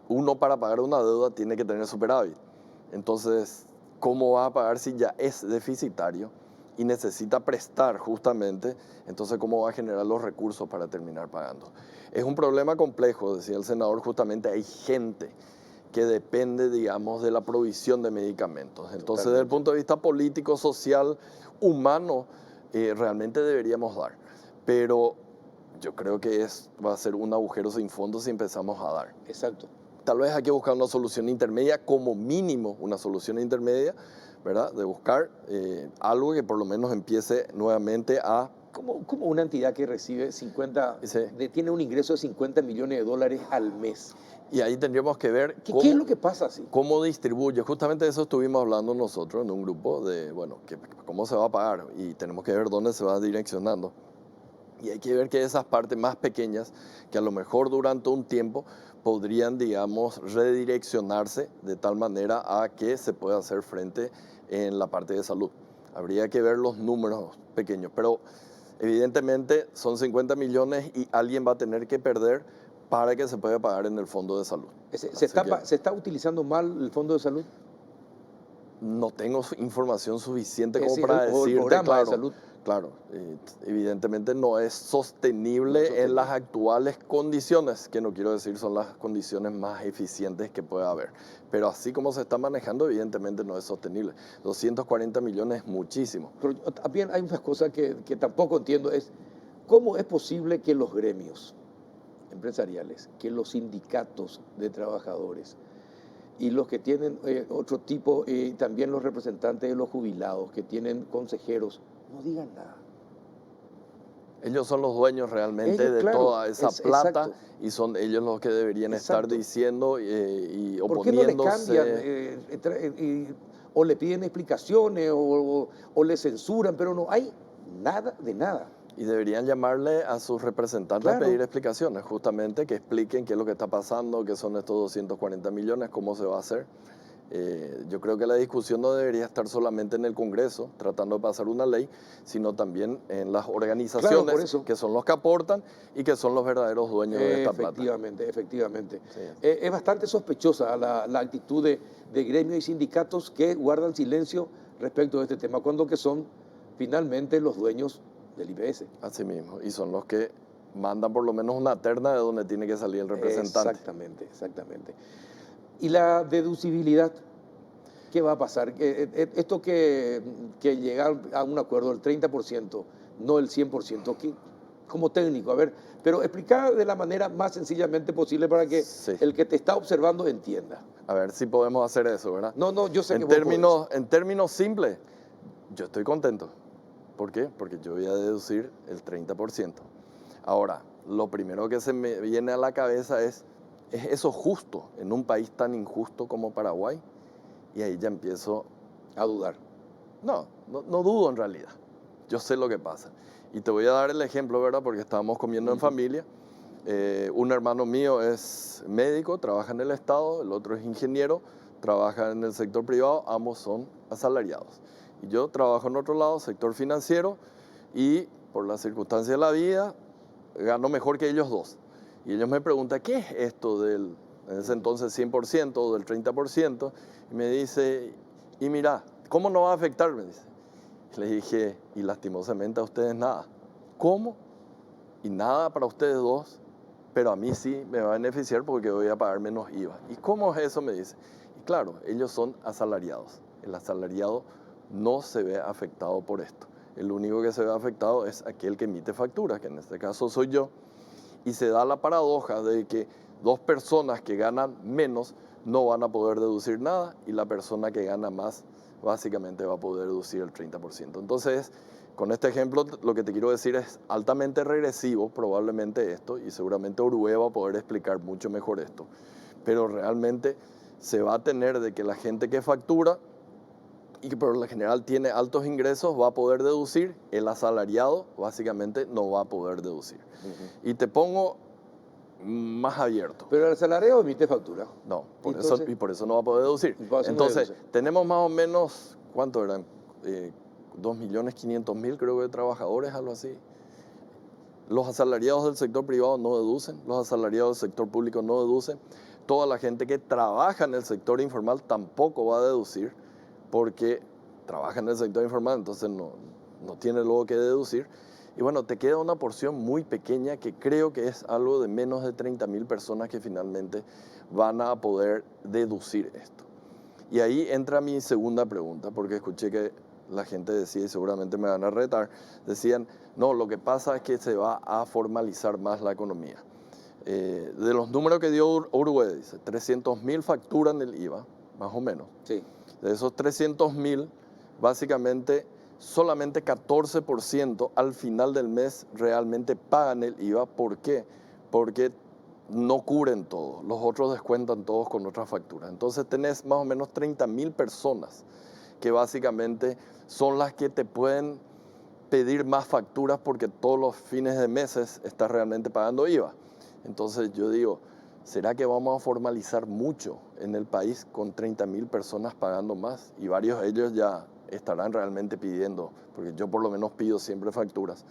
uno para pagar una deuda tiene que tener superávit. Entonces, ¿cómo va a pagar si ya es deficitario y necesita prestar justamente? Entonces, ¿cómo va a generar los recursos para terminar pagando? Es un problema complejo, decía el senador, justamente hay gente que depende, digamos, de la provisión de medicamentos. Entonces, desde el punto de vista político, social, humano, realmente deberíamos dar. Pero yo creo que va a ser un agujero sin fondo si empezamos a dar. Exacto. Tal vez hay que buscar una solución intermedia, como mínimo una solución intermedia, ¿verdad? De buscar algo que por lo menos empiece nuevamente a... Como una entidad que recibe tiene un ingreso de 50 millones de dólares al mes. Y ahí tendríamos que ver ¿Qué es lo que pasa así? Cómo distribuye. Justamente de eso estuvimos hablando nosotros en un grupo de, bueno, cómo se va a pagar y tenemos que ver dónde se va direccionando. Y hay que ver que esas partes más pequeñas, que a lo mejor durante un tiempo podrían, digamos, redireccionarse de tal manera a que se pueda hacer frente en la parte de salud. Habría que ver los números pequeños, pero evidentemente son 50 millones y alguien va a tener que perder para que se pueda pagar en el fondo de salud. ¿Se está utilizando mal el fondo de salud? No tengo información suficiente Es como decir, para el decirte, programa de salud. Claro, evidentemente no es sostenible en las actuales condiciones, que no quiero decir son las condiciones más eficientes que pueda haber. Pero así como se está manejando, evidentemente no es sostenible. 240 millones es muchísimo. Pero también hay unas cosas que tampoco entiendo, es cómo es posible que los gremios empresariales, que los sindicatos de trabajadores y los que tienen otro tipo, también los representantes de los jubilados, que tienen consejeros, no digan nada. Ellos son los dueños realmente Ellos, de claro, toda esa plata, exacto. y son ellos los que deberían estar Exacto. diciendo y ¿Por qué no le oponiéndose. cambian o le piden explicaciones o le censuran? Pero no hay nada de nada. Y deberían llamarle a sus representantes a Claro. pedir explicaciones, justamente que expliquen qué es lo que está pasando, qué son estos 240 millones, cómo se va a hacer. Yo creo que la discusión no debería estar solamente en el Congreso, tratando de pasar una ley, sino también en las organizaciones, Claro, por eso. que son los que aportan y que son los verdaderos dueños de esta plata. Efectivamente. Sí. Es bastante sospechosa la actitud de gremios y sindicatos que guardan silencio respecto de este tema, cuando que son finalmente los dueños del IPS. Así mismo, y son los que mandan por lo menos una terna de donde tiene que salir el representante. Exactamente. ¿Y la deducibilidad? ¿Qué va a pasar? Esto que llegar a un acuerdo del 30%, no el 100%, como técnico, a ver, pero explicar de la manera más sencillamente posible para que Sí. el que te está observando entienda. A ver si podemos hacer eso, ¿verdad? No, yo sé que En vos términos simples, yo estoy contento. ¿Por qué? Porque yo voy a deducir el 30%. Ahora, lo primero que se me viene a la cabeza ¿es eso justo en un país tan injusto como Paraguay? Y ahí ya empiezo a dudar. No dudo en realidad. Yo sé lo que pasa. Y te voy a dar el ejemplo, ¿verdad? Porque estábamos comiendo en familia. Un hermano mío es médico, trabaja en el Estado, el otro es ingeniero, trabaja en el sector privado, ambos son asalariados. Y yo trabajo en otro lado, sector financiero, y por las circunstancias de la vida, gano mejor que ellos dos. Y ellos me preguntan, ¿qué es esto en ese entonces 100% o del 30%? Y me dice, y mira, ¿cómo no va a afectar? Me dice. Le dije, y lastimosamente a ustedes nada. ¿Cómo? Y nada para ustedes dos, pero a mí sí me va a beneficiar porque voy a pagar menos IVA. ¿Y cómo es eso? Me dice. Y claro, ellos son asalariados. El asalariado no se ve afectado por esto. El único que se ve afectado es aquel que emite facturas, que en este caso soy yo. Y se da la paradoja de que dos personas que ganan menos no van a poder deducir nada y la persona que gana más básicamente va a poder deducir el 30%. Entonces, con este ejemplo, lo que te quiero decir es altamente regresivo probablemente esto, y seguramente Urue va a poder explicar mucho mejor esto. Pero realmente se va a tener de que la gente que factura y que por lo general tiene altos ingresos va a poder deducir, el asalariado básicamente no va a poder deducir. Y te pongo más abierto. Pero el asalariado emite factura. No, Entonces, por eso no va a poder deducir. Entonces, tenemos más o menos, ¿cuánto eran? 2.500.000 creo que de trabajadores, algo así. Los asalariados del sector privado no deducen, los asalariados del sector público no deducen. Toda la gente que trabaja en el sector informal tampoco va a deducir, porque trabaja en el sector informal, entonces no tiene luego que deducir. Y bueno, te queda una porción muy pequeña que creo que es algo de menos de 30.000 personas que finalmente van a poder deducir esto. Y ahí entra mi segunda pregunta, porque escuché que la gente decía, y seguramente me van a retar, decían, no, lo que pasa es que se va a formalizar más la economía. De los números que dio Uruguay, dice, 300.000 facturan el IVA, más o menos. Sí. De esos 300.000, básicamente solamente 14% al final del mes realmente pagan el IVA. ¿Por qué? Porque no cubren todo, los otros descuentan todos con otras facturas. Entonces tenés más o menos 30.000 personas que básicamente son las que te pueden pedir más facturas porque todos los fines de meses estás realmente pagando IVA. Entonces yo digo, ¿será que vamos a formalizar mucho en el país con 30.000 personas pagando más? Y varios de ellos ya estarán realmente pidiendo, porque yo por lo menos pido siempre facturas.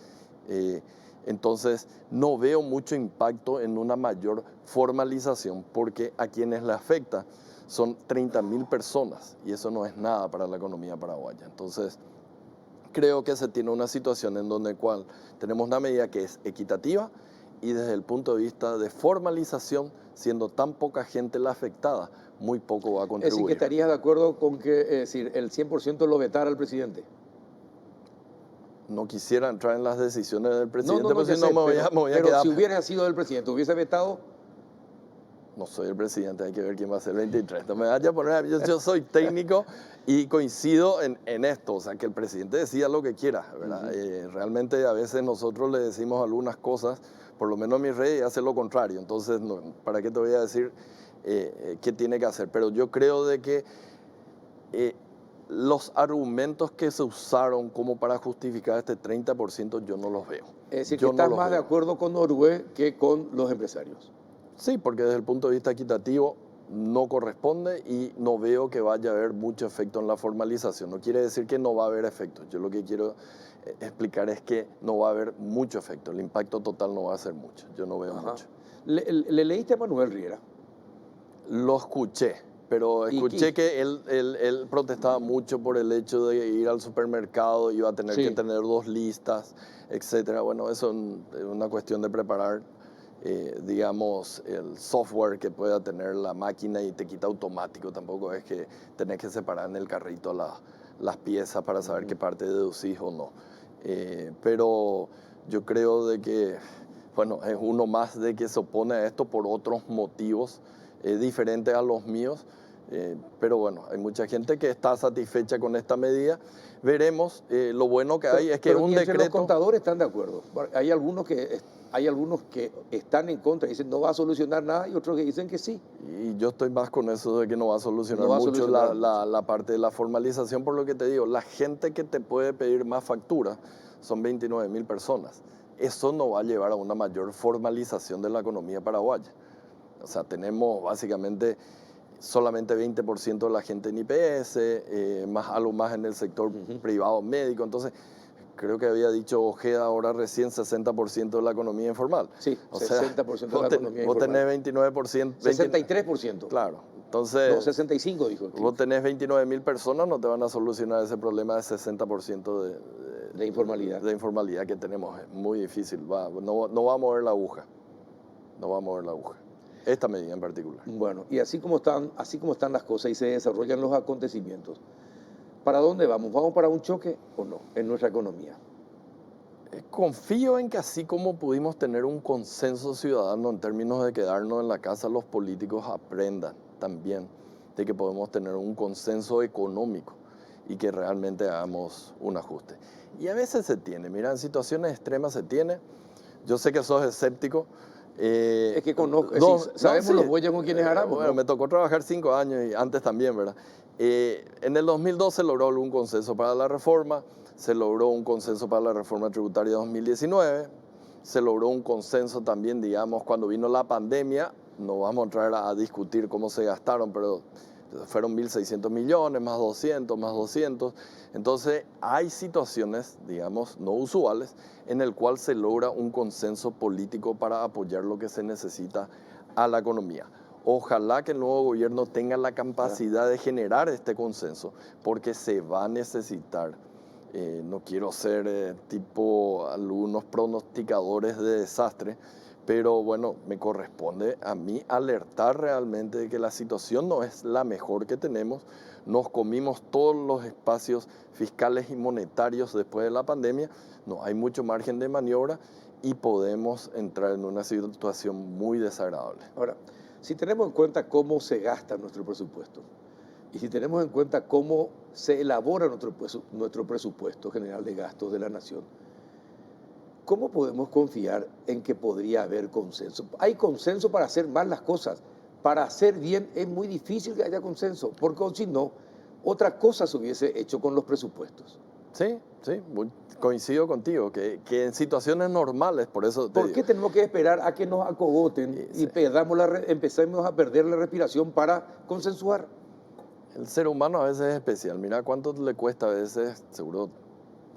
Entonces no veo mucho impacto en una mayor formalización, porque a quienes le afecta son 30.000 personas y eso no es nada para la economía paraguaya. Entonces creo que se tiene una situación en donde cual tenemos una medida que es equitativa y desde el punto de vista de formalización, siendo tan poca gente la afectada, muy poco va a Es contribuir. decir, que estarías de acuerdo con que el 100% lo vetara el presidente. No quisiera entrar en las decisiones del presidente, No, porque ya si no sé, me voy a pero quedar. si hubiera sido el presidente, ¿hubiese vetado? No soy el presidente, hay que ver quién va a ser el 23. No me vaya a poner, yo soy técnico y coincido en esto, o sea, que el presidente decida lo que quiera, ¿verdad? Realmente a veces nosotros le decimos algunas cosas, por lo menos mi rey hace lo contrario, entonces, ¿para qué te voy a decir qué tiene que hacer? Pero yo creo de que los argumentos que se usaron como para justificar este 30% yo no los veo. Es decir, Yo que estás no los más de veo. acuerdo con Noruega que con los empresarios. Sí, porque desde el punto de vista equitativo no corresponde y no veo que vaya a haber mucho efecto en la formalización. No quiere decir que no va a haber efecto. Yo lo que quiero explicar es que no va a haber mucho efecto. El impacto total no va a ser mucho. Yo no veo mucho. ¿Le leíste a Manuel Riera? Lo escuché, pero escuché que él protestaba mucho por el hecho de ir al supermercado, iba a tener que tener 2 listas, etcétera. Bueno, eso es una cuestión de preparar, digamos, el software que pueda tener la máquina y te quita automático. Tampoco es que tenés que separar en el carrito las piezas para saber qué parte deducís o no. Pero yo creo de que, bueno, es uno más de que se opone a esto por otros motivos diferentes a los míos, pero bueno, hay mucha gente que está satisfecha con esta medida. Veremos, lo bueno que hay es que un entre los decreto... contadores están de acuerdo. Hay algunos que están en contra y dicen no va a solucionar nada y otros que dicen que sí. Y yo estoy más con eso de que no va a solucionar mucho la parte de la formalización, por lo que te digo, la gente que te puede pedir más factura son 29.000 personas. Eso no va a llevar a una mayor formalización de la economía paraguaya. O sea, tenemos básicamente solamente 20% de la gente en IPS, algo más en el sector privado médico. Entonces, creo que había dicho Ojeda ahora recién 60% de la economía informal. Sí, o 60% sea, de la economía informal. Vos tenés 29%. 63%. Claro. Entonces, no, 65 dijo. Vos tenés 29.000 personas, no te van a solucionar ese problema de 60% de informalidad. De informalidad que tenemos. Es muy difícil. No va a mover la aguja. No va a mover la aguja. Esta medida en particular. Bueno, y así como están las cosas y se desarrollan los acontecimientos, ¿para dónde vamos? ¿Vamos para un choque o no en nuestra economía? Confío en que así como pudimos tener un consenso ciudadano en términos de quedarnos en la casa, los políticos aprendan también de que podemos tener un consenso económico y que realmente hagamos un ajuste. Y a veces se tiene, mira, en situaciones extremas se tiene. Yo sé que sos escéptico. Es que conozco, sabemos los bueyes con quienes aramos. Bueno, me tocó trabajar 5 años y antes también, ¿verdad? En el 2012 se logró algún consenso para la reforma, se logró un consenso para la reforma tributaria de 2019, se logró un consenso también, digamos, cuando vino la pandemia. No vamos a entrar a discutir cómo se gastaron, pero fueron 1.600 millones, más 200, más 200. Entonces, hay situaciones, digamos, no usuales, en el cual se logra un consenso político para apoyar lo que se necesita a la economía. Ojalá que el nuevo gobierno tenga la capacidad de generar este consenso, porque se va a necesitar. No quiero ser tipo algunos pronosticadores de desastre, pero bueno, me corresponde a mí alertar realmente de que la situación no es la mejor que tenemos. Nos comimos todos los espacios fiscales y monetarios después de la pandemia. No hay mucho margen de maniobra y podemos entrar en una situación muy desagradable. Ahora, si tenemos en cuenta cómo se gasta nuestro presupuesto y si tenemos en cuenta cómo se elabora nuestro presupuesto general de gastos de la nación, ¿cómo podemos confiar en que podría haber consenso? Hay consenso para hacer mal las cosas. Para hacer bien es muy difícil que haya consenso, porque si no, otra cosa se hubiese hecho con los presupuestos. Sí, sí, coincido contigo, que en situaciones normales, por eso te ¿Por qué digo, tenemos que esperar a que nos acogoten y empecemos a perder la respiración para consensuar? el ser humano a veces es especial. Mira cuánto le cuesta a veces, seguro,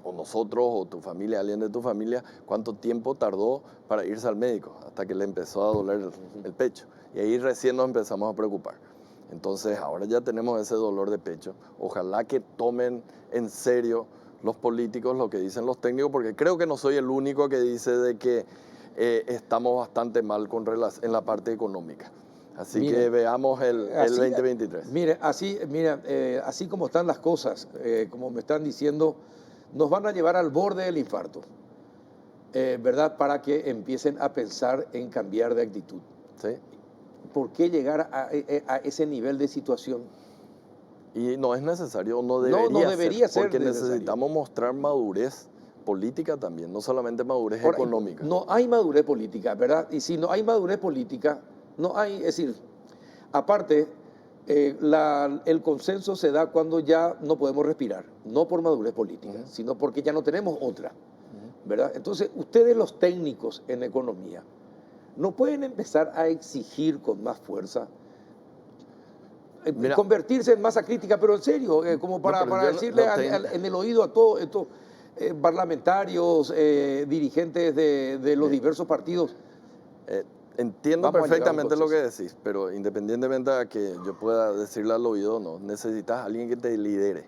o nosotros, o tu familia, alguien de tu familia, cuánto tiempo tardó para irse al médico, hasta que le empezó a doler el pecho. Y ahí recién nos empezamos a preocupar. Entonces, ahora ya tenemos ese dolor de pecho. Ojalá que tomen en serio los políticos lo que dicen los técnicos, porque creo que no soy el único que dice de que estamos bastante mal en la parte económica. Así Mira, que veamos el 2023. Mire, así como están las cosas, como me están diciendo, nos van a llevar al borde del infarto, ¿verdad? Para que empiecen a pensar en cambiar de actitud. ¿Sí? ¿Por qué llegar a ese nivel de situación? Y no es necesario, no debería debería ser porque necesario. necesitamos mostrar madurez política también, no solamente madurez Ahora, económica. no hay madurez política, ¿verdad? Y si no hay madurez política, no hay, es decir, aparte, el consenso se da cuando ya no podemos respirar, no por madurez política, sino porque ya no tenemos otra, ¿verdad? Entonces, ustedes los técnicos en economía, no pueden empezar a exigir con más fuerza, Mira, convertirse en masa crítica, pero en serio, como para decirle en el oído a todos estos parlamentarios, dirigentes de los diversos partidos. Entiendo Vamos a llegar a un perfectamente lo que consenso. decís, pero independientemente de que yo pueda decirle al oído, no, necesitas a alguien que te lidere.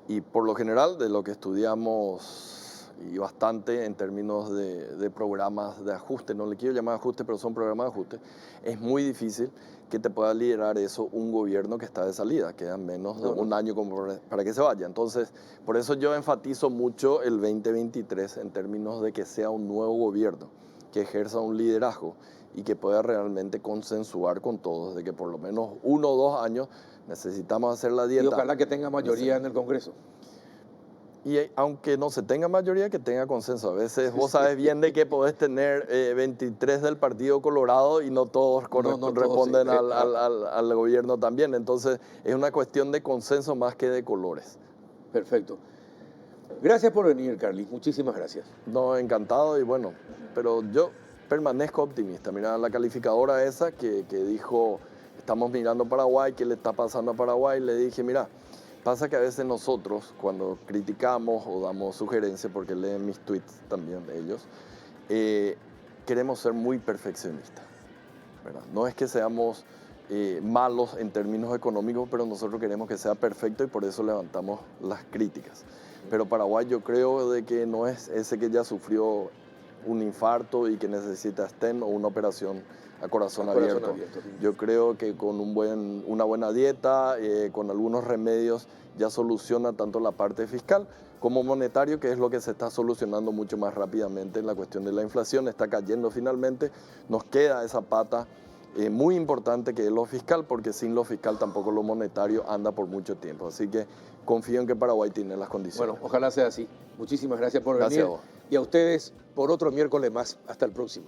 Y por lo general, de lo que estudiamos y bastante en términos de programas de ajuste, no le quiero llamar ajuste, pero son programas de ajuste, es muy difícil que te pueda liderar eso un gobierno que está de salida, quedan menos de un año como para que se vaya. Entonces, por eso yo enfatizo mucho el 2023 en términos de que sea un nuevo gobierno, que ejerza un liderazgo y que pueda realmente consensuar con todos, de que por lo menos 1 o 2 años necesitamos hacer la dieta. Y ojalá que tenga mayoría en el Congreso. Y aunque no se tenga mayoría, que tenga consenso. A veces vos sabes bien de que podés tener 23 del Partido Colorado y no todos responden sí. al gobierno también. Entonces es una cuestión de consenso más que de colores. Perfecto. Gracias por venir, Carly. Muchísimas gracias. No, encantado y bueno, pero yo permanezco optimista. Mira, la calificadora esa que dijo, estamos mirando Paraguay, ¿qué le está pasando a Paraguay? Le dije, mira, pasa que a veces nosotros, cuando criticamos o damos sugerencias, porque leen mis tweets también de ellos, queremos ser muy perfeccionistas, ¿verdad? No es que seamos malos en términos económicos, pero nosotros queremos que sea perfecto y por eso levantamos las críticas. Pero Paraguay yo creo de que no es ese que ya sufrió un infarto y que necesita stent o una operación a corazón abierto. Yo creo que con una buena dieta, con algunos remedios, ya soluciona tanto la parte fiscal como monetario, que es lo que se está solucionando mucho más rápidamente en la cuestión de la inflación. Está cayendo finalmente, nos queda esa pata muy importante que es lo fiscal, porque sin lo fiscal tampoco lo monetario anda por mucho tiempo. Así que confío en que Paraguay tiene las condiciones. Bueno, ojalá sea así. Muchísimas gracias por Gracias venir. a vos. Y a ustedes por otro miércoles más. Hasta el próximo.